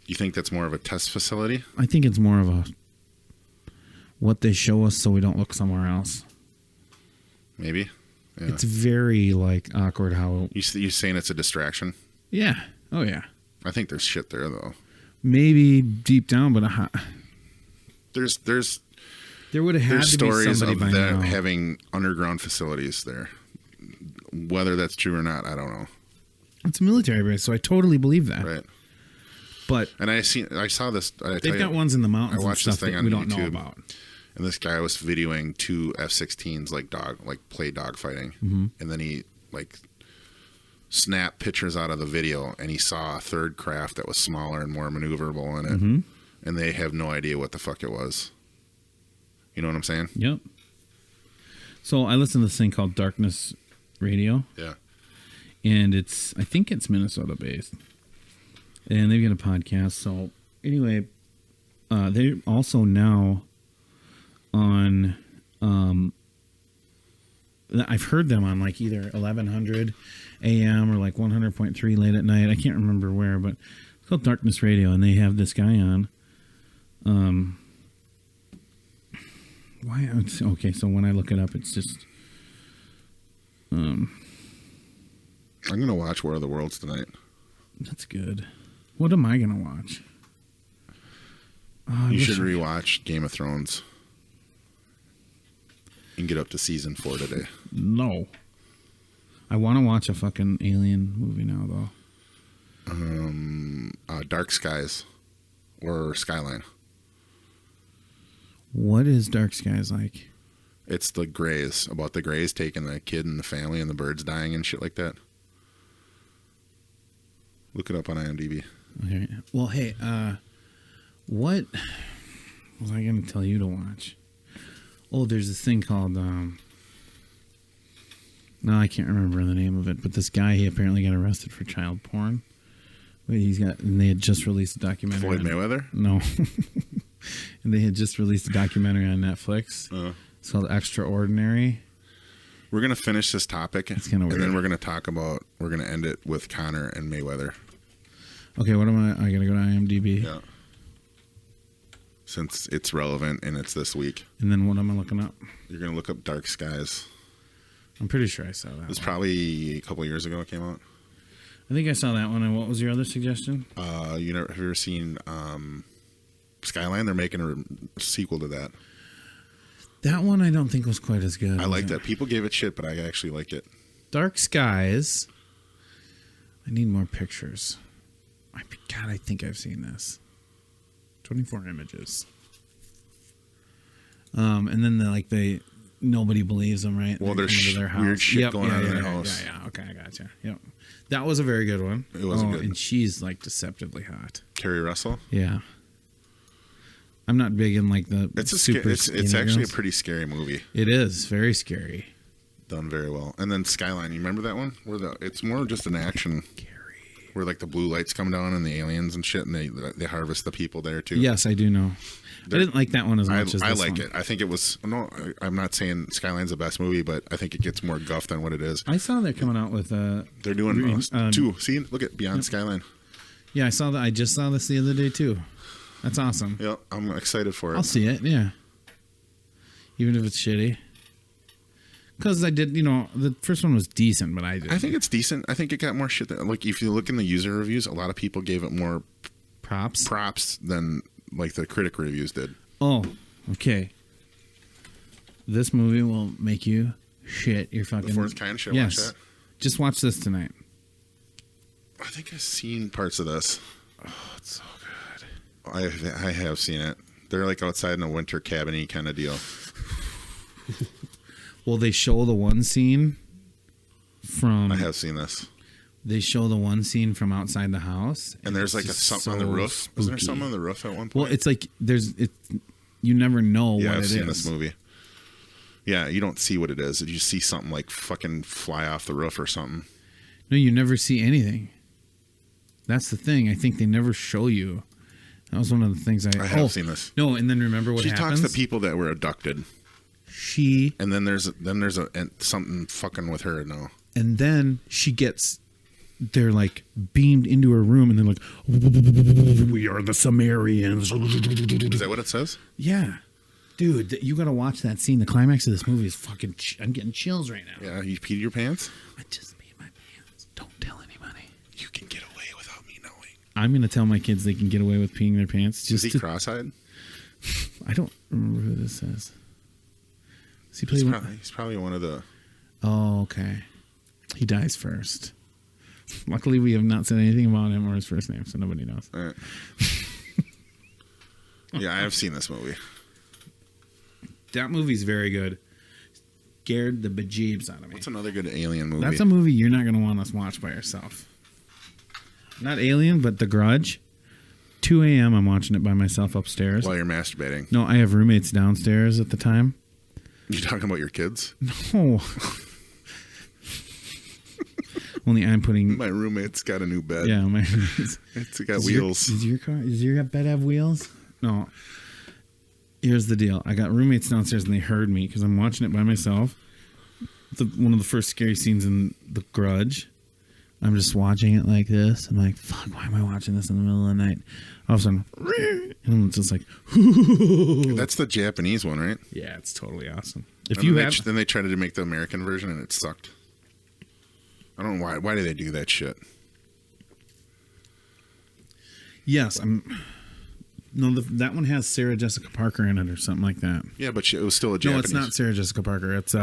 You think that's more of a test facility? I think it's more of a what they show us so we don't look somewhere else. Maybe. Yeah. It's very like awkward how. You saying it's a distraction? Yeah. Oh yeah. I think there's shit there though. Maybe deep down, but There's there would have had there's to be stories somebody of by them now. having underground facilities there. Whether that's true or not, I don't know. It's a military base, so I totally believe that. Right. But And I saw this. they've got ones in the mountains I and watched stuff this thing that on we don't know YouTube. about. And this guy was videoing 2 F-16s play dog fighting, Mm-hmm. and then he like snapped pictures out of the video, and he saw a third craft that was smaller and more maneuverable in it, Mm-hmm. and they have no idea what the fuck it was. You know what I'm saying? Yep. So I listen to this thing called Darkness Radio, Yeah. and I think it's Minnesota based, and they've got a podcast. So anyway, they're also now on. I've heard them on like either 1100 AM or like 100.3 late at night. I can't remember where, but it's called Darkness Radio, and they have this guy on. Why? Okay, so when I look it up, it's just. I'm gonna watch War of the Worlds tonight. That's good. What am I gonna watch? Oh, I You wish should I- rewatch Game of Thrones and get up to season 4 today. No. I want to watch a fucking alien movie now, though. Dark Skies or Skyline. What is Dark Skies like? It's the Greys, about the Greys taking the kid and the family and the birds dying and shit like that. Look it up on IMDb. Okay. Well, hey, what was I going to tell you to watch? Oh, there's this thing called, no, I can't remember the name of it, but this guy, he apparently got arrested for child porn. And they had just released a documentary. Floyd Mayweather? No. And they had just released a documentary on Netflix. Uh-huh. It's called Extraordinary. We're going to finish this topic. It's kind of weird. And then we're going to end it with Conor and Mayweather. Okay, what am I got to go to IMDb. Yeah. Since it's relevant and it's this week. And then what am I looking up? You're going to look up Dark Skies. I'm pretty sure I saw that. It was probably a couple of years ago it came out. I think I saw that one. And what was your other suggestion? Have you ever seen Skyline? They're making a sequel to that. That one I don't think was quite as good. I liked that. People gave it shit, but I actually liked it. Dark Skies. I need more pictures. God, I think I've seen this. 24 images. And then nobody believes them, right? Well, They there's come into their house. weird shit going on in their house. Yeah. Okay, I gotcha. Yep. That was a very good one. It was good. And she's like deceptively hot. Kerry Russell. Yeah. I'm not big in like the It's actually a pretty scary movie. It is very scary. Done very well. And then Skyline, you remember that one? It's more just an action. Where like the blue lights come down and the aliens and shit, and they harvest the people there too. Yes, I do know. I didn't like that one as much as this I like one. it. I think it was I'm not saying Skyline's the best movie, but I think it gets more guff than what it is. I saw they're coming out with they're doing two. See, look at Beyond Skyline. Yeah, I saw that. I just saw this the other day too. That's awesome. Yeah, I'm excited for it. I'll see it. Yeah, even if it's shitty. Because I did, the first one was decent, but I think it's decent. I think it got more shit. Like if you look in the user reviews, a lot of people gave it more props than like the critic reviews did. Oh, okay. This movie will make you shit your fucking. The fourth kind. Should I watch that? Just watch this tonight. I think I've seen parts of this. Oh, it's so good. I have seen it. They're like outside in a winter cabin-y kind of deal. Well, they show the one scene from. I have seen this. They show the one scene from outside the house, and there's like something on the roof. Spooky. Wasn't there something on the roof at one point? Well, it's like you never know what it is. Yeah, I've seen this movie. Yeah, you don't see what it is. You see something like fucking fly off the roof or something. No, you never see anything. That's the thing. I think they never show you. That was one of the things I have seen this. No, and then remember what happens? She talks to people that were abducted. And then there's something fucking with her now. And then they're like beamed into her room, and they're like, "We are the Sumerians." Is that what it says? Yeah, dude, you got to watch that scene. The climax of this movie is fucking. I'm getting chills right now. Yeah, you peed your pants? I just peed my pants. Don't tell anybody. You can get away without me knowing. I'm gonna tell my kids they can get away with peeing their pants. Is he cross-eyed? I don't remember who this is. He's probably one of the... Oh, okay. He dies first. Luckily, we have not said anything about him or his first name, so nobody knows. All right. Yeah, I have seen this movie. That movie's very good. Scared the bejeebs out of me. What's another good alien movie? That's a movie you're not going to want to watch by yourself. Not Alien, but The Grudge. 2 a.m. I'm watching it by myself upstairs. While you're masturbating. No, I have roommates downstairs at the time. You talking about your kids? No. Only I'm putting... My roommate's got a new bed. Yeah, it's got wheels. Does your bed have wheels? No. Here's the deal. I got roommates downstairs and they heard me because I'm watching it by myself. One of the first scary scenes in The Grudge. I'm just watching it like this. I'm like, fuck, why am I watching this in the middle of the night? All of a sudden, and it's just like... That's the Japanese one, right? Yeah, it's totally awesome. Then they tried to make the American version and it sucked. I don't know why. Why do they do that shit? Yes, that one has Sarah Jessica Parker in it or something like that. Yeah, but it was still a Japanese. No, it's not Sarah Jessica Parker. It's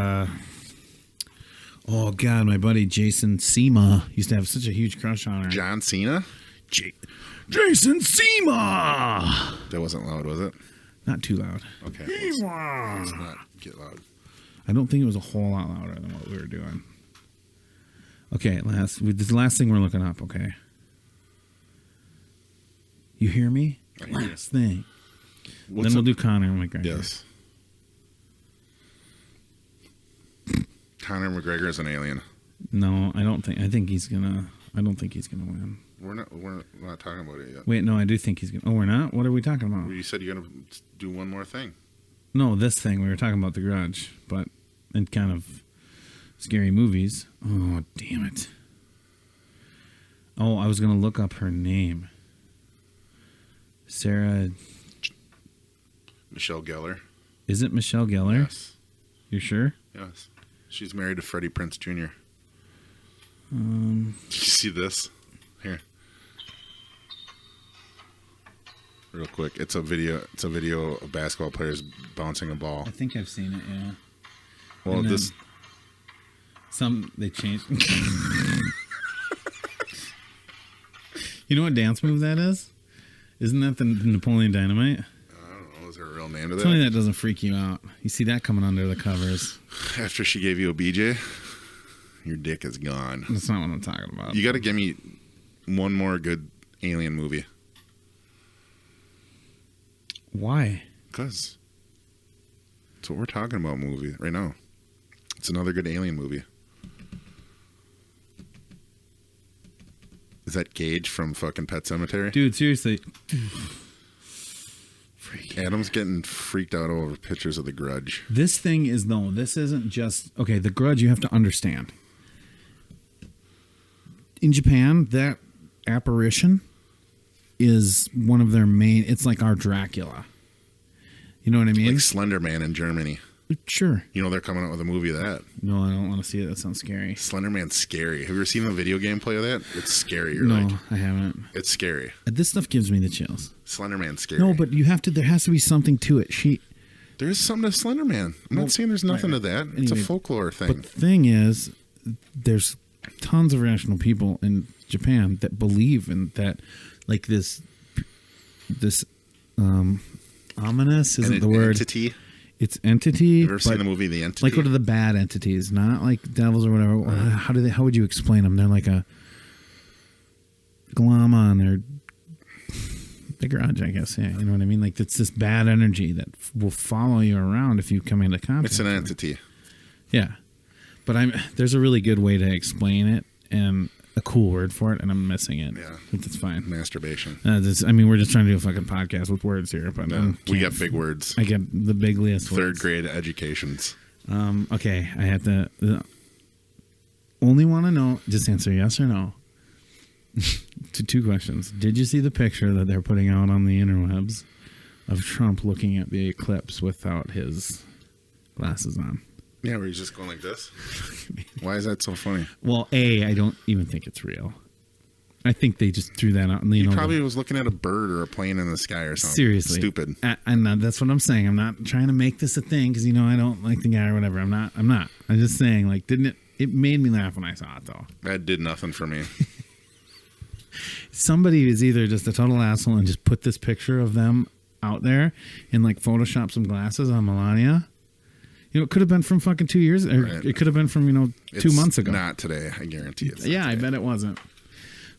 oh god, my buddy Jason Segel used to have such a huge crush on her. John Cena? Jason Segel. That wasn't loud, was it? Not too loud. Okay. Let's not get loud. I don't think it was a whole lot louder than what we were doing. Okay, this is the last thing we're looking up, okay? You hear me? I hear you. Last thing. What's Then we'll up? do Conor McGregor. Yes. Conor McGregor is an alien. No, I don't think. I think he's gonna. I don't think he's gonna win. We're not talking about it yet. Wait, no, I do think he's gonna. Oh, we're not. What are we talking about? You said you're gonna do one more thing. No, this thing we were talking about, The Grudge, but in kind of scary movies. Oh, damn it! Oh, I was gonna look up her name. Sarah. Michelle Gellar. Is it Michelle Gellar? Yes. You sure? Yes. She's married to Freddie Prinze Jr. Um. Did you see this? Here. Real quick. It's a video of basketball players bouncing a ball. I think I've seen it. Yeah. Well, And then this they changed. You know what dance move that is? Isn't that the Napoleon Dynamite? I don't know. Is there a real name to Tell me that? that doesn't freak you out. You see that coming under the covers. After she gave you a BJ, your dick is gone. That's not what I'm talking about. You got to give me one more good alien movie. Why? Because that's what we're talking about movie right now. It's another good alien movie. Is that Gage from fucking Pet Sematary? Dude, seriously. Adam's getting freaked out over pictures of The Grudge. This thing is, no, this isn't just, okay, The Grudge, you have to understand. In Japan, that apparition is one of their main, it's like our Dracula. You know what I mean? Like Slender Man in Germany. Sure. You know they're coming out with a movie of that. No, I don't want to see it. That sounds scary. Slender Man's scary. Have you ever seen the video game play of that? It's scary. You're No, like, I haven't. it's scary. This stuff gives me the chills. Slender Man's scary. No, but you have to, there has to be something to it. There's something to Slender Man. I'm Well, not saying there's nothing right. to that. It's a Anyway, folklore thing. But the thing is, there's tons of rational people in Japan that believe in that, like this ominous isn't the word. Entity. It's entity. Have you ever seen but the movie The Entity? like what are the bad entities? Not like devils or whatever. How would you explain them? They're like a glama on their garage, I guess. Yeah, you know what I mean. Like it's this bad energy that will follow you around if you come into contact. It's an with it. entity. Yeah, but there's a really good way to explain it and a cool word for it, and I'm missing it. Yeah. But that's fine. Masturbation. We're just trying to do a fucking podcast with words here, but No, we got big words. I get the bigliest Third words. grade educations. Okay, I have to. Only want to know. Just answer yes or no. To two questions. Did you see the picture that they're putting out on the interwebs of Trump looking at the eclipse without his glasses on? Yeah, where he's just going like this. Why is that so funny? Well, I don't even think it's real. I think they just threw that out. And, He probably was looking at a bird or a plane in the sky or something. Seriously. Stupid. And that's what I'm saying. I'm not trying to make this a thing because, I don't like the guy or whatever. I'm not. I'm just saying, like, it made me laugh when I saw it, though. That did nothing for me. Somebody is either just a total asshole and just put this picture of them out there and, like, Photoshop some glasses on Melania. It could have been from fucking 2 years. Or Right. It could have been from, 2 months ago. Not today. I guarantee it's Yeah, not I today. bet it wasn't.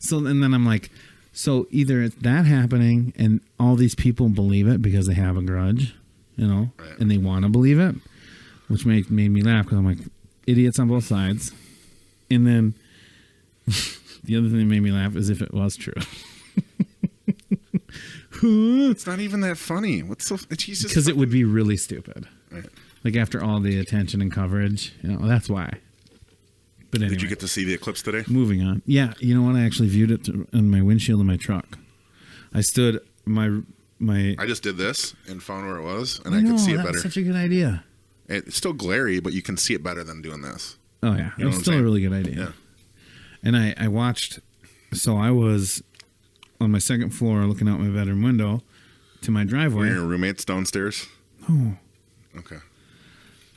So, and then I'm like, so either it's that happening and all these people believe it because they have a grudge, Right. and they want to believe it, which made me laugh because I'm like, idiots on both sides. And then the other thing that made me laugh is if it was true. It's not even that funny. What's so? Jesus. Because it would be really stupid. Right. Like after all the attention and coverage, that's why. But anyway, Did you get to see the eclipse today? moving on. Yeah, you know what? I actually viewed it in my windshield of my truck. I stood my. I just did this and found where it was, and I I know, could see it that's better. such a good idea. It's still glary, but you can see it better than doing this. Oh yeah, You know it's what I'm still a saying? really good idea. Yeah. And I watched. So I was on my second floor, looking out my bedroom window to my Were driveway. your roommates downstairs? Oh, Okay.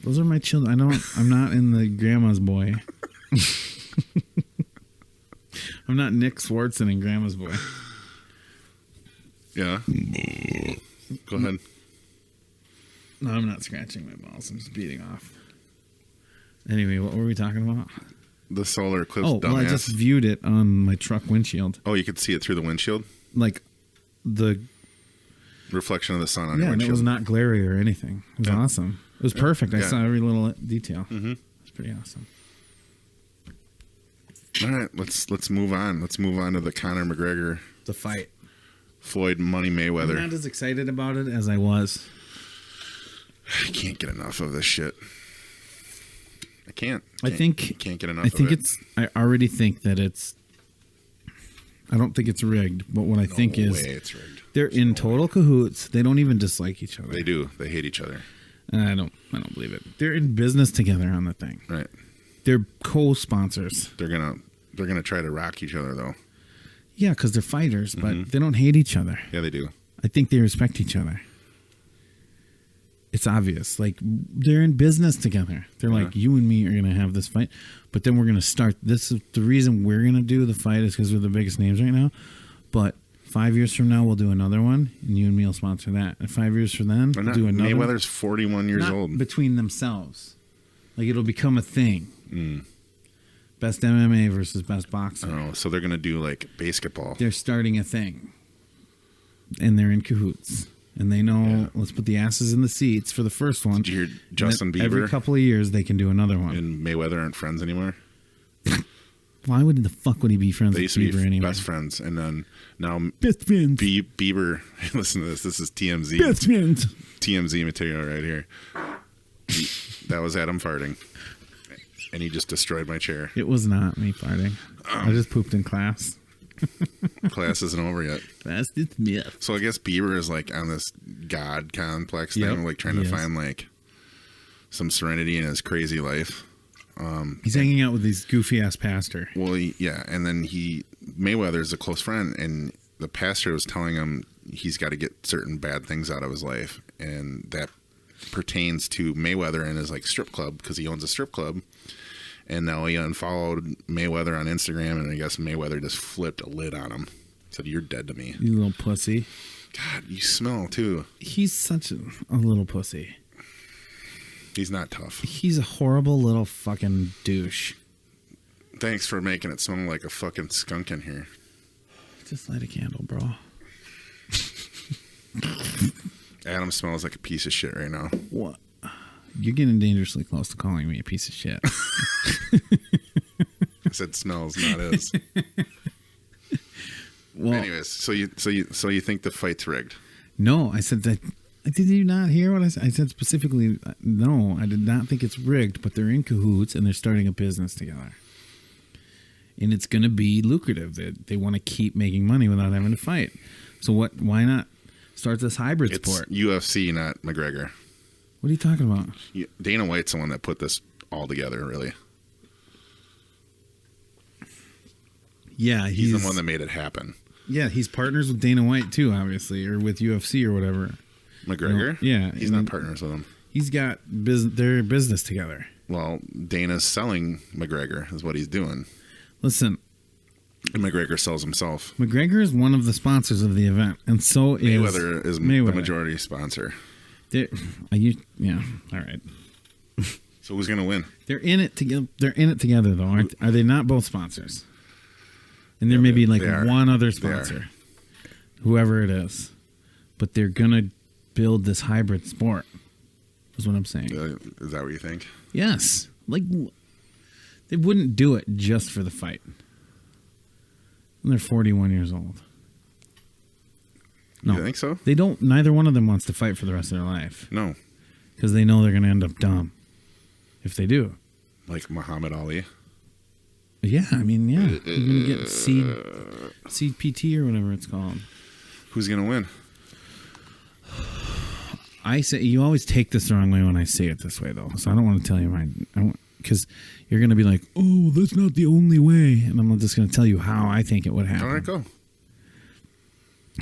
those are my children. I'm not in the grandma's boy. I'm not Nick Swartzen in Grandma's Boy. Yeah. Go ahead. No, I'm not scratching my balls. I'm just beating off. Anyway, what were we talking about? The solar eclipse. Oh, well, I just viewed it on my truck windshield. Oh, you could see it through the windshield? Like the reflection of the sun on your and windshield. it was not glary or anything. It was awesome. It was perfect. I saw every little detail. Mm-hmm. It's pretty awesome. All right, let's move on. Let's move on to the Conor McGregor, The fight. Floyd Money Mayweather. I'm not as excited about it as I was. I can't get enough of this shit. I can't Can't get enough. I already think that it's. I don't think it's rigged, but what I think is it's rigged. They're in total cahoots. They don't even dislike each other. They do. They hate each other. I don't believe it. They're in business together on the thing. Right. They're co-sponsors. They're gonna try to rock each other though. Yeah, because they're fighters, but they don't hate each other. Yeah, they do. I think they respect each other. It's obvious. Like, they're in business together. They're like, you and me are going to have this fight, but then we're going to start. This is the reason we're going to do the fight is because we're the biggest names right now. But 5 years from now, we'll do another one, and you and me will sponsor that. And 5 years from then, we'll do another Mayweather's 41 years old. Between themselves. Like, it'll become a thing. Best MMA versus best boxer. Oh, so they're going to do, like, basketball. They're starting a thing. And they're in cahoots. And they know, let's put the asses in the seats for the first one. Did you hear Justin Bieber? Every couple of years, they can do another one. And Mayweather aren't friends anymore? Why would the fuck would he be friends with Bieber anyway? Best friends. And then now best friends. Bieber, listen to this. This is TMZ. Best friends. TMZ material right here. That was Adam farting. And he just destroyed my chair. It was not me farting. I just pooped in class. Class isn't over yet. Class is myth. So I guess Bieber is like on this God complex thing, like trying to find like some serenity in his crazy life. He's hanging out with these goofy ass pastor. Well, and then Mayweather's a close friend, and the pastor was telling him he's got to get certain bad things out of his life, and that pertains to Mayweather and his like strip club because he owns a strip club. And now he unfollowed Mayweather on Instagram, and I guess Mayweather just flipped a lid on him. Said, "You're dead to me, you little pussy." God, you smell too. He's such a little pussy. He's not tough. He's a horrible little fucking douche. Thanks for making it smell like a fucking skunk in here. Just light a candle, bro. Adam smells like a piece of shit right now. What? You're getting dangerously close to calling me a piece of shit. I said smells, not is. Well, anyways, so you think the fight's rigged? No, I said that. Did you not hear what I said? I said specifically, no, I did not think it's rigged, but they're in cahoots and they're starting a business together. And it's going to be lucrative. They want to keep making money without having to fight. So why not start this hybrid sport? It's UFC, not McGregor. What are you talking about? Dana White's the one that put this all together, really. Yeah, he's the one that made it happen. Yeah, he's partners with Dana White too, obviously, or with UFC or whatever. McGregor? Yeah. He's not partners with him. He's got their business together. Well, Dana's selling McGregor is what he's doing. Listen. And McGregor sells himself. McGregor is one of the sponsors of the event, and so Mayweather is the majority sponsor. Yeah, all right. So who's going to win? They're in it together. They're in it together, though, aren't? Are they not both sponsors? And there may be like one other sponsor, whoever it is, but they're gonna build this hybrid sport. Is what I'm saying. Is that what you think? Yes. Like they wouldn't do it just for the fight. And they're 41 years old. No, you think so? They don't. Neither one of them wants to fight for the rest of their life. No, because they know they're going to end up dumb if they do. Like Muhammad Ali. Yeah, I mean, yeah, you're going to get seed PT or whatever it's called. Who's going to win? I say you always take this the wrong way when I say it this way, though. So I don't want to tell you mine. Because you're going to be like, "Oh, that's not the only way," and I'm just going to tell you how I think it would happen. All right, go.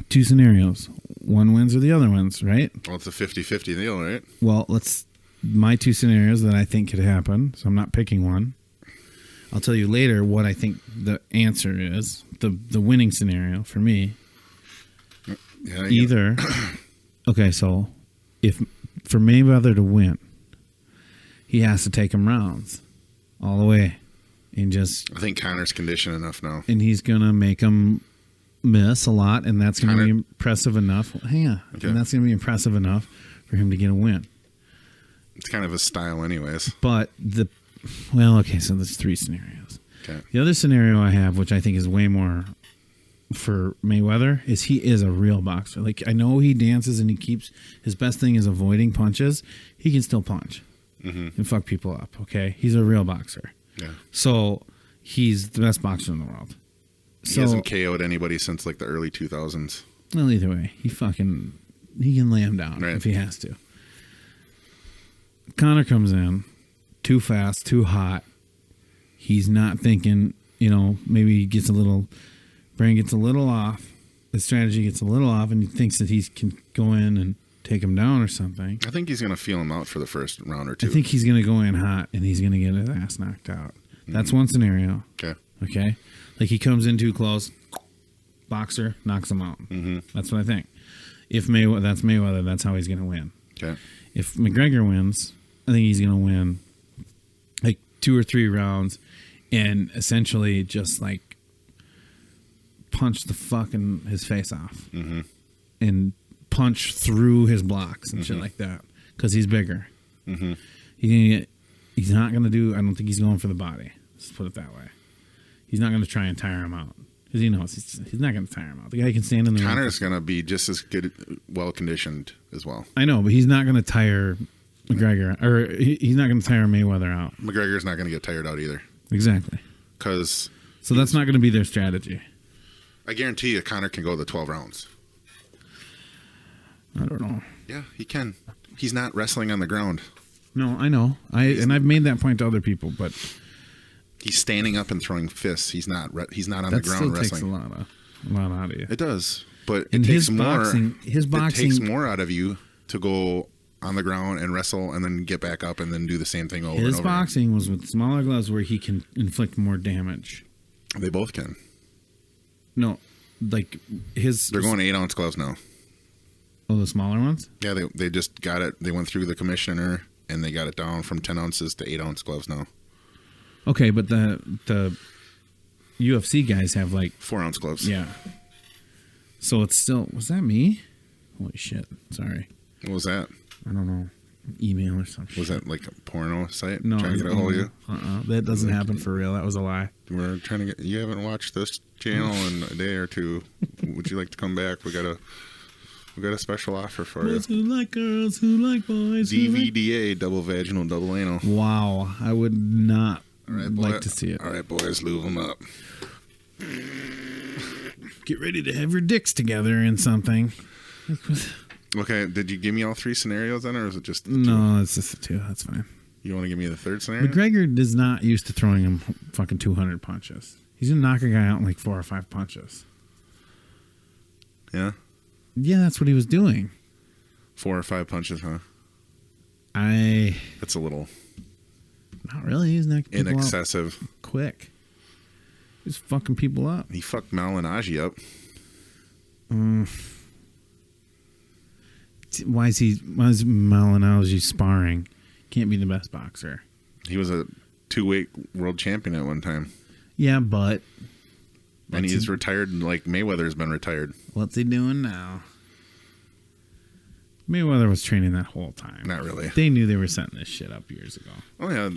Two scenarios. One wins or the other wins, right? Well, it's a 50-50 deal, right? Well, my two scenarios that I think could happen, so I'm not picking one. I'll tell you later what I think the answer is. The winning scenario for me. Yeah, either. Okay, so if for Mayweather to win, he has to take him rounds all the way, and just. I think Connor's conditioned enough now. And he's gonna make him miss a lot, and that's gonna be Connor? impressive enough. Hang on, Okay. and that's gonna be impressive enough for him to get a win. It's kind of his style, anyways. But so there's 3 scenarios. Okay. The other scenario I have, which I think is way more for Mayweather, is he is a real boxer. Like, I know he dances and his best thing is avoiding punches. He can still punch and fuck people up. Okay, he's a real boxer. Yeah. So he's the best boxer in the world. He hasn't KO'd anybody since like the early 2000s. Well, either way, he can lay him down Right. if he has to. Connor comes in too fast, too hot. He's not thinking, maybe he gets brain gets a little off. The strategy gets a little off, and he thinks that he can go in and take him down or something. I think he's going to feel him out for the first round or two. I think he's going to go in hot, and he's going to get his ass knocked out. That's one scenario. Okay? Like, he comes in too close, boxer, knocks him out. That's what I think. If that's Mayweather, that's how he's going to win. Okay. If McGregor wins, I think he's going to win like 2 or 3 rounds and essentially just like punch the fucking his face off and punch through his blocks and shit like that because he's bigger. He's not going to do, I don't think he's going for the body. Let's put it that way. He's not going to try and tire him out because he knows he's not going to tire him out. The guy can stand in the ring. Connor's going to be just as good, well conditioned as well. I know, but he's not going to tire McGregor, or he's not going to tire Mayweather out. McGregor's not going to get tired out either. Exactly. So that's not going to be their strategy. I guarantee you Connor can go the 12 rounds. I don't know. Yeah, he can. He's not wrestling on the ground. No, I know. I've made that point to other people, but he's standing up and throwing fists. He's not on the ground still wrestling. Takes a lot out of you. It does, but And it takes his boxing It takes more out of you to go on the ground and wrestle and then get back up and then do the same thing over and over. His boxing was with smaller gloves where he can inflict more damage. They both can. No, like They're going 8-ounce gloves now. Oh, the smaller ones? Yeah, they just got it. They went through the commissioner and they got it down from 10 ounces to 8-ounce gloves now. Okay, but the UFC guys have like 4-ounce gloves. Yeah. So it's still, was that me? Holy shit! Sorry. What was that? I don't know. Email or something. Was that like a porno site? No, trying to get a hold of you. That doesn't happen for real. That was a lie. We're trying to get. You haven't watched this channel in a day or two. Would you like to come back? We got a special offer for Boys you. who like girls who like boys. DVDA, double vaginal, double anal. Wow, I would not like to see it. All right, boys, lube them up. Get ready to have your dicks together in something. Okay, did you give me all 3 scenarios then, or is it just the 2? No, it's just the 2. That's fine. You want to give me the 3rd scenario? McGregor is not used to throwing him fucking 200 punches. He's gonna knock a guy out in like 4 or 5 punches. Yeah? Yeah, that's what he was doing. 4 or 5 punches, huh? That's a little Not really. He's knocking people out excessive. quick. He's fucking people up. He fucked Malinaji up. Why is Malinaji sparring? Can't be the best boxer. He was a 2-weight world champion at one time. Yeah, but And he's retired like Mayweather's been retired. what's he doing now? Mayweather was training that whole time. Not really. They knew they were setting this shit up years ago. Oh, yeah.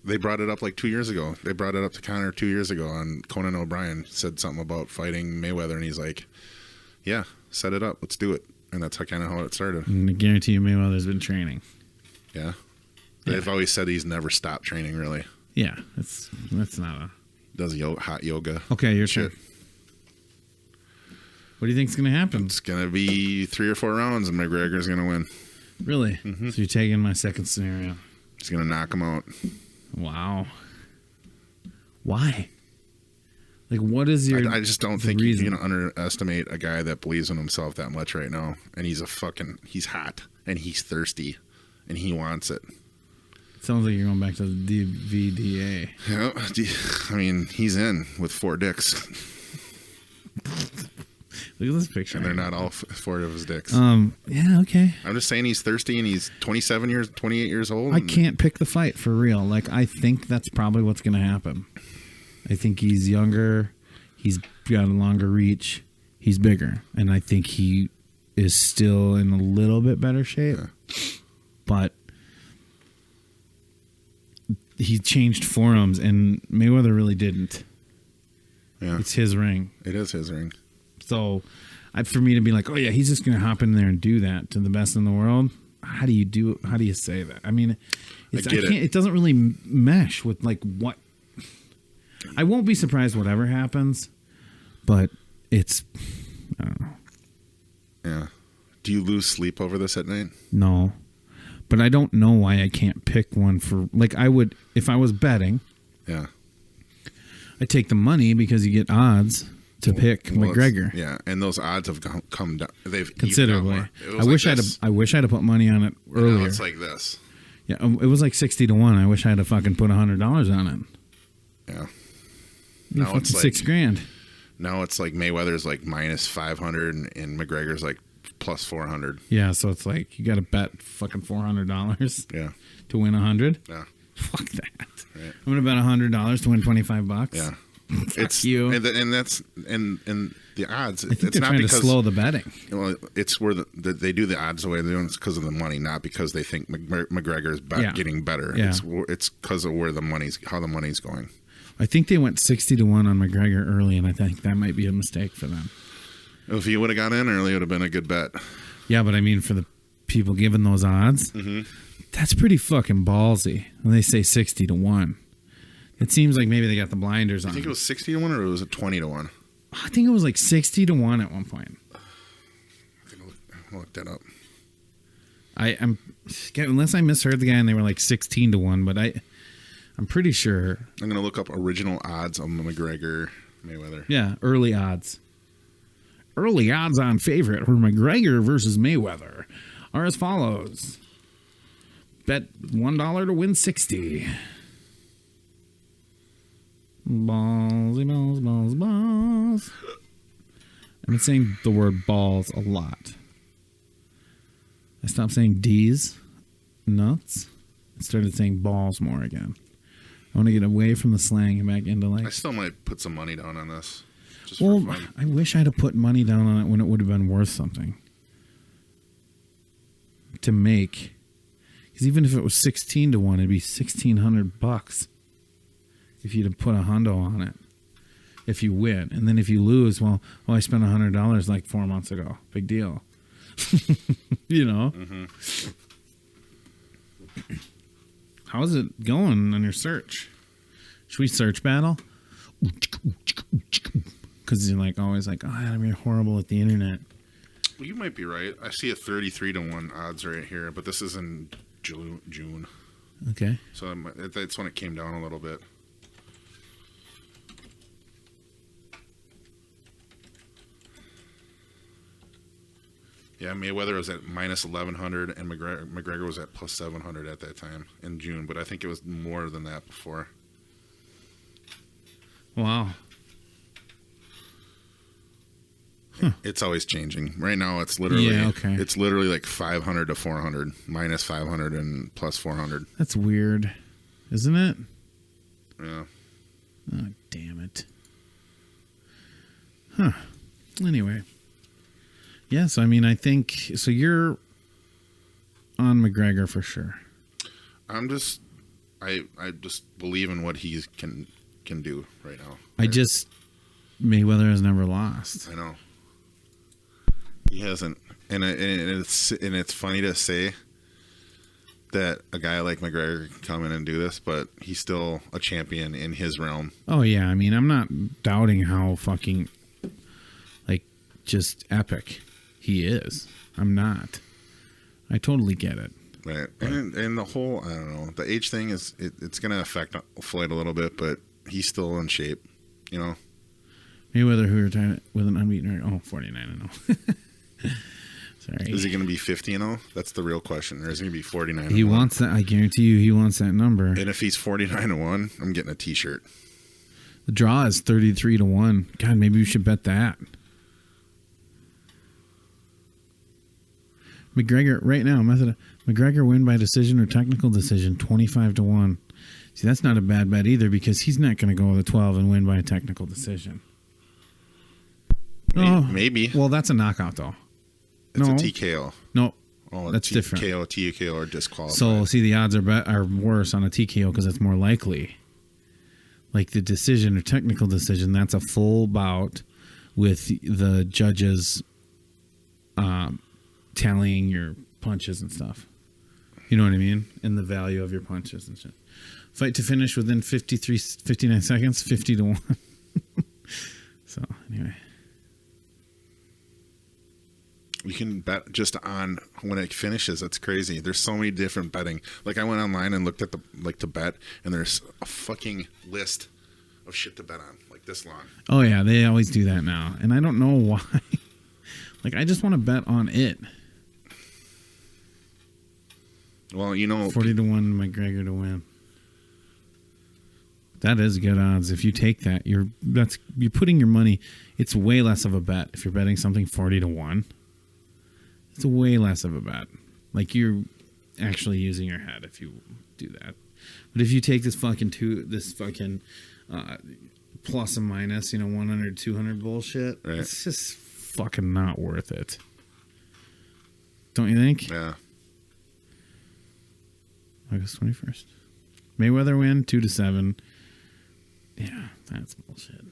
They brought it up like 2 years ago. They brought it up to Conor 2 years ago, and Conan O'Brien said something about fighting Mayweather, and he's like, yeah, set it up. Let's do it. And that's kind of how it started. And I guarantee you Mayweather's been training. Yeah. They've always said he's never stopped training, really. Yeah, that's not a... Does hot yoga. Okay, your shit. turn. What do you think's going to happen? It's going to be 3 or 4 rounds, and McGregor's going to win. Really? So you're taking my second scenario. He's going to knock him out. Wow. Why? Like, what is your... I just don't think reason? you can underestimate a guy that believes in himself that much right now. And he's he's hot, and he's thirsty, and he wants it. Sounds like you're going back to the DVDA. Yeah, I mean, he's in with 4 dicks. Look at this picture. And they're not all 4 of his dicks. Yeah, okay. I'm just saying he's thirsty and he's 28 years old. I can't pick the fight for real. Like, I think that's probably what's going to happen. I think he's younger. He's got a longer reach. He's bigger. And I think he is still in a little bit better shape. Yeah. But he changed forums, and Mayweather really didn't. Yeah. It's his ring. It is his ring. So, for me to be like, oh yeah, he's just going to hop in there and do that to the best in the world. How do you say that? I mean, it doesn't really mesh with like what. I won't be surprised whatever happens, but I don't know. Yeah. Do you lose sleep over this at night? No, but I don't know why I can't pick one for, like, I would, if I was betting. Yeah. I'd take the money because you get odds to pick McGregor. Yeah, and those odds have come down. They've considerably. I wish I'd have put money on it earlier. Now it's like this. Yeah, it was like 60 to 1. I wish I had to fucking put $100 on it. Yeah. Now it's like $6,000. Now it's like Mayweather's like minus 500 and McGregor's like plus 400. Yeah, so it's like you got to bet fucking $400. Yeah. To win 100. Yeah. Fuck that. Right. I'm gonna bet $100 to win $25. Yeah. It's you. And that's the odds. I think it's not because to slow the betting. Well, it's where they do the odds the way they do. It's because of the money, not because they think McGregor's getting better. Yeah. It's because of how the money's going. I think they went 60 to 1 on McGregor early, and I think that might be a mistake for them. If he would have got in early, it would have been a good bet. Yeah, but I mean, for the people giving those odds, that's pretty fucking ballsy. When they say 60 to 1, it seems like maybe they got the blinders on. You think it was 60 to 1 or was it 20 to 1? I think it was like 60 to 1 at one point. I'll look that up. Unless I misheard the guy and they were like 16 to 1, but I'm pretty sure. I'm going to look up original odds on the McGregor Mayweather. Yeah, early odds. Early odds on favorite for McGregor versus Mayweather are as follows. Bet $1 to win 60. Ballsy, balls, balls, balls. I've been saying the word balls a lot. I stopped saying D's, nuts, and started saying balls more again. I want to get away from the slang and back into like. I still might put some money down on this. Just well, for fun. I wish I'd have put money down on it when it would have been worth something to make. Because even if it was 16 to 1, it'd be $1,600 if you'd have put a hundo on it. If you win, and then if you lose, I spent $100 like 4 months ago. Big deal. You know. Mm-hmm. How's it going on your search? Should we search battle? Because you're like always like, oh, I'm horrible at the internet. Well, you might be right. I see a 33 to 1 odds right here, but this is in June. Okay. So that's when it came down a little bit. Yeah, Mayweather was at minus 1,100, and McGregor was at plus 700 at that time in June. But I think it was more than that before. Wow. Huh. It's always changing. Right now, it's literally like 500 to 400, minus 500 and plus 400. That's weird, isn't it? Yeah. Oh, damn it. Huh. Anyway. Yes, I mean, I think so. You're on McGregor for sure. I just believe in what he can do right now. Mayweather has never lost. I know he hasn't, and it's funny to say that a guy like McGregor can come in and do this, but he's still a champion in his realm. Oh yeah, I mean, I'm not doubting how fucking just epic he is. I'm not. I totally get it. Right. And the whole, I don't know, the age thing is, it's going to affect Floyd a little bit, but he's still in shape, you know? Mayweather, who retired with an unbeaten record. 49-0. Sorry. Is he going to be 50-0? That's the real question. Or is he going to be 49-1? He wants that. I guarantee you he wants that number. And if he's 49-1, I'm getting a t-shirt. The draw is 33 to 1. God, maybe we should bet that. McGregor right now. McGregor win by decision or technical decision, 25-1. See, that's not a bad bet either because he's not going to go with a 12 and win by a technical decision. Maybe. Well, that's a knockout though. It's a TKO. No. Oh, that's different. TKO, or disqualified. So, see, the odds are worse on a TKO because it's more likely. Like the decision or technical decision, that's a full bout with the judges tallying your punches and stuff. You know what I mean? And the value of your punches and shit. Fight to finish within 59 seconds, 50-1. So, anyway. You can bet just on when it finishes. That's crazy. There's so many different betting. Like I went online and looked at to bet, and there's a fucking list of shit to bet on, like this long. Oh yeah, they always do that now, and I don't know why. Like I just want to bet on it. Well, 40-1 McGregor to win. That is good odds. If you take that, you're putting your money. It's way less of a bet if you're betting something 40-1. It's way less of a bet. Like you're actually using your head if you do that. But if you take this fucking plus and minus, 100, 200 bullshit, right. It's just fucking not worth it. Don't you think? Yeah. August 21st. Mayweather win 2-7. Yeah, that's bullshit.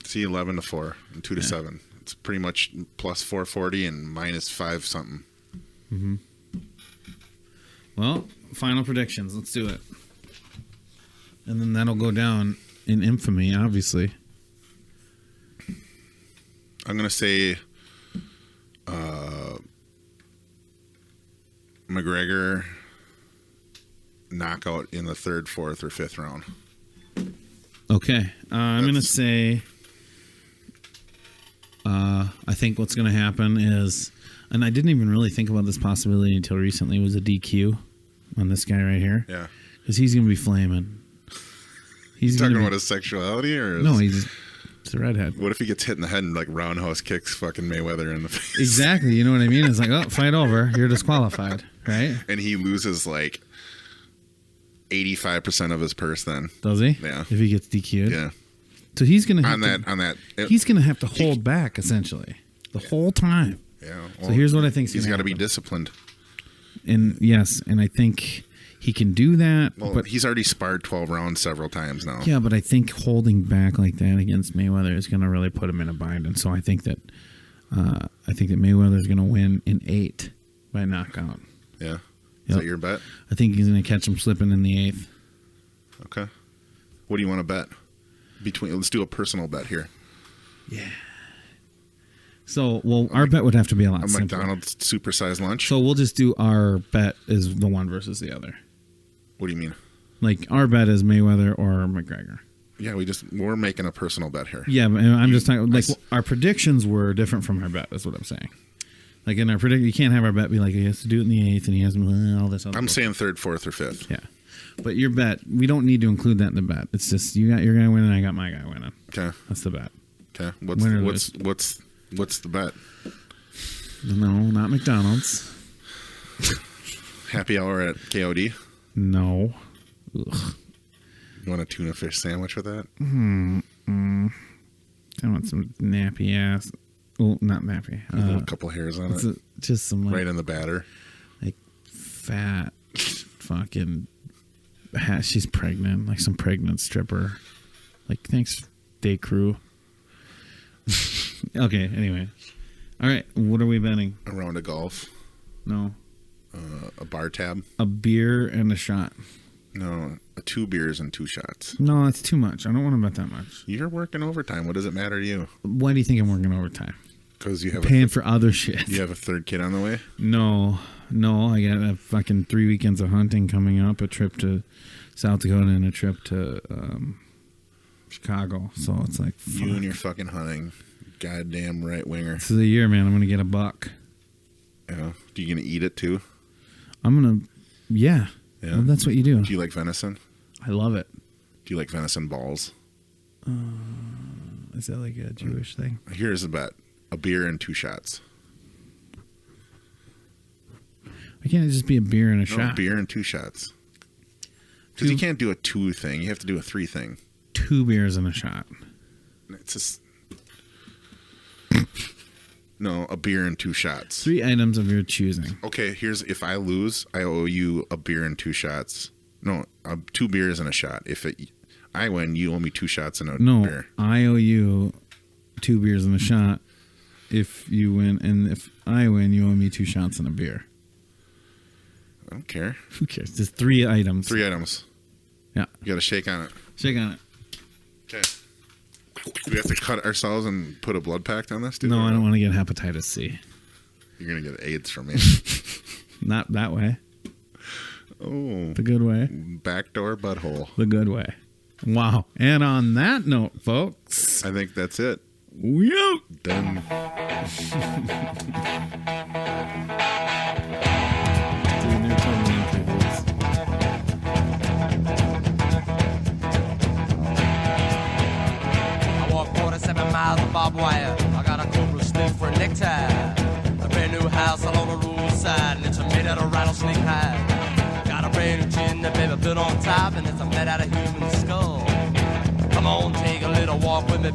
See 11-4 and 2-7. It's pretty much plus 440 and minus 5 something. Mm-hmm. Well, final predictions. Let's do it. And then that'll go down in infamy, obviously. I'm going to say McGregor knockout in the 3rd, 4th, or 5th round. Okay. I'm going to say I think what's going to happen is, and I didn't even really think about this possibility until recently, was a DQ on this guy right here. Yeah. Because he's going to be flaming. He's talking about his sexuality? No, it's a redhead. What if he gets hit in the head and like roundhouse kicks fucking Mayweather in the face? Exactly. You know what I mean? It's like, oh, fight over. You're disqualified. Right? And he loses like 85% of his purse then. Does he? Yeah. If he gets DQ'd? Yeah. So he's going to he's going to have to hold back essentially the whole time. Yeah. Well, so here's what I think he's got to be disciplined. And yes, and I think he can do that. Well, but he's already sparred 12 rounds several times now. Yeah, but I think holding back like that against Mayweather is going to really put him in a bind. And so I think that Mayweather is going to win in 8 by knockout. Yeah. Is that your bet? I think he's going to catch him slipping in the 8th. Okay. What do you want to bet? Let's do a personal bet here. Yeah. So, our bet would have to be a lot simpler. McDonald's supersized lunch. So we'll just do our bet is the one versus the other. What do you mean? Like our bet is Mayweather or McGregor. Yeah, we're making a personal bet here. Yeah, but I'm just talking like our predictions were different from our bet. That's what I'm saying. Like in our prediction, you can't have our bet be like he has to do it in the 8th and he has all this other. I'm saying 3rd, 4th, or 5th. Yeah, but your bet, we don't need to include that in the bet. It's just you're gonna win and I got my guy winning. Okay, that's the bet. Okay, what's the bet? No, not McDonald's. Happy hour at KOD. No. Ugh. You want a tuna fish sandwich with that? I want some nappy ass. Well, not nappy. A couple hairs on it. Just some like, right in the batter. Like fat fucking. She's pregnant, like some pregnant stripper. Like thanks, day crew. Okay. Anyway, all right. What are we betting? A round of golf. No. A bar tab. A beer and a shot. No, 2 beers and 2 shots. No, that's too much. I don't want to bet that much. You're working overtime. What does it matter to you? Why do you think I'm working overtime? Because you have paying for other shit. You have a 3rd kid on the way? No. I got a fucking 3 weekends of hunting coming up. A trip to South Dakota and a trip to Chicago. So it's like fuck. You and your fucking hunting, goddamn right winger. This is a year, man. I'm gonna get a buck. Yeah. Are you gonna eat it too? I'm gonna. Yeah. Yeah. Well, that's what you do. Do you like venison? I love it. Do you like venison balls? Is that like a Jewish thing? Here's a bet: a beer and 2 shots. Why can't it just be a beer and a No, shot? beer and 2 shots. Because you can't do a 2 thing. You have to do a 3 thing. 2 beers and a shot. It's just... No, a beer and 2 shots. 3 items of your choosing. Okay, if I lose, I owe you a beer and 2 shots. No, 2 beers and a shot. If I win, you owe me 2 shots and a beer. No, I owe you 2 beers and a shot if you win, and if I win, you owe me 2 shots and a beer. I don't care. Who cares? There's 3 items. 3 items. Yeah. You got to shake on it. Shake on it. Okay. Do we have to cut ourselves and put a blood pact on this, dude? No, I don't want to get hepatitis C. You're going to get AIDS from me. Not that way. Oh. The good way. Backdoor butthole. The good way. Wow. And on that note, folks. I think that's it. We out. Done. I walk 47 miles of barbed wire. I got a cobra snake for a necktie. A brand new house along the roadside, and it's made out of rattlesnake hide. Got a brand new chin that baby built on top, and it's made out of human skull. Come on, take a little walk with me.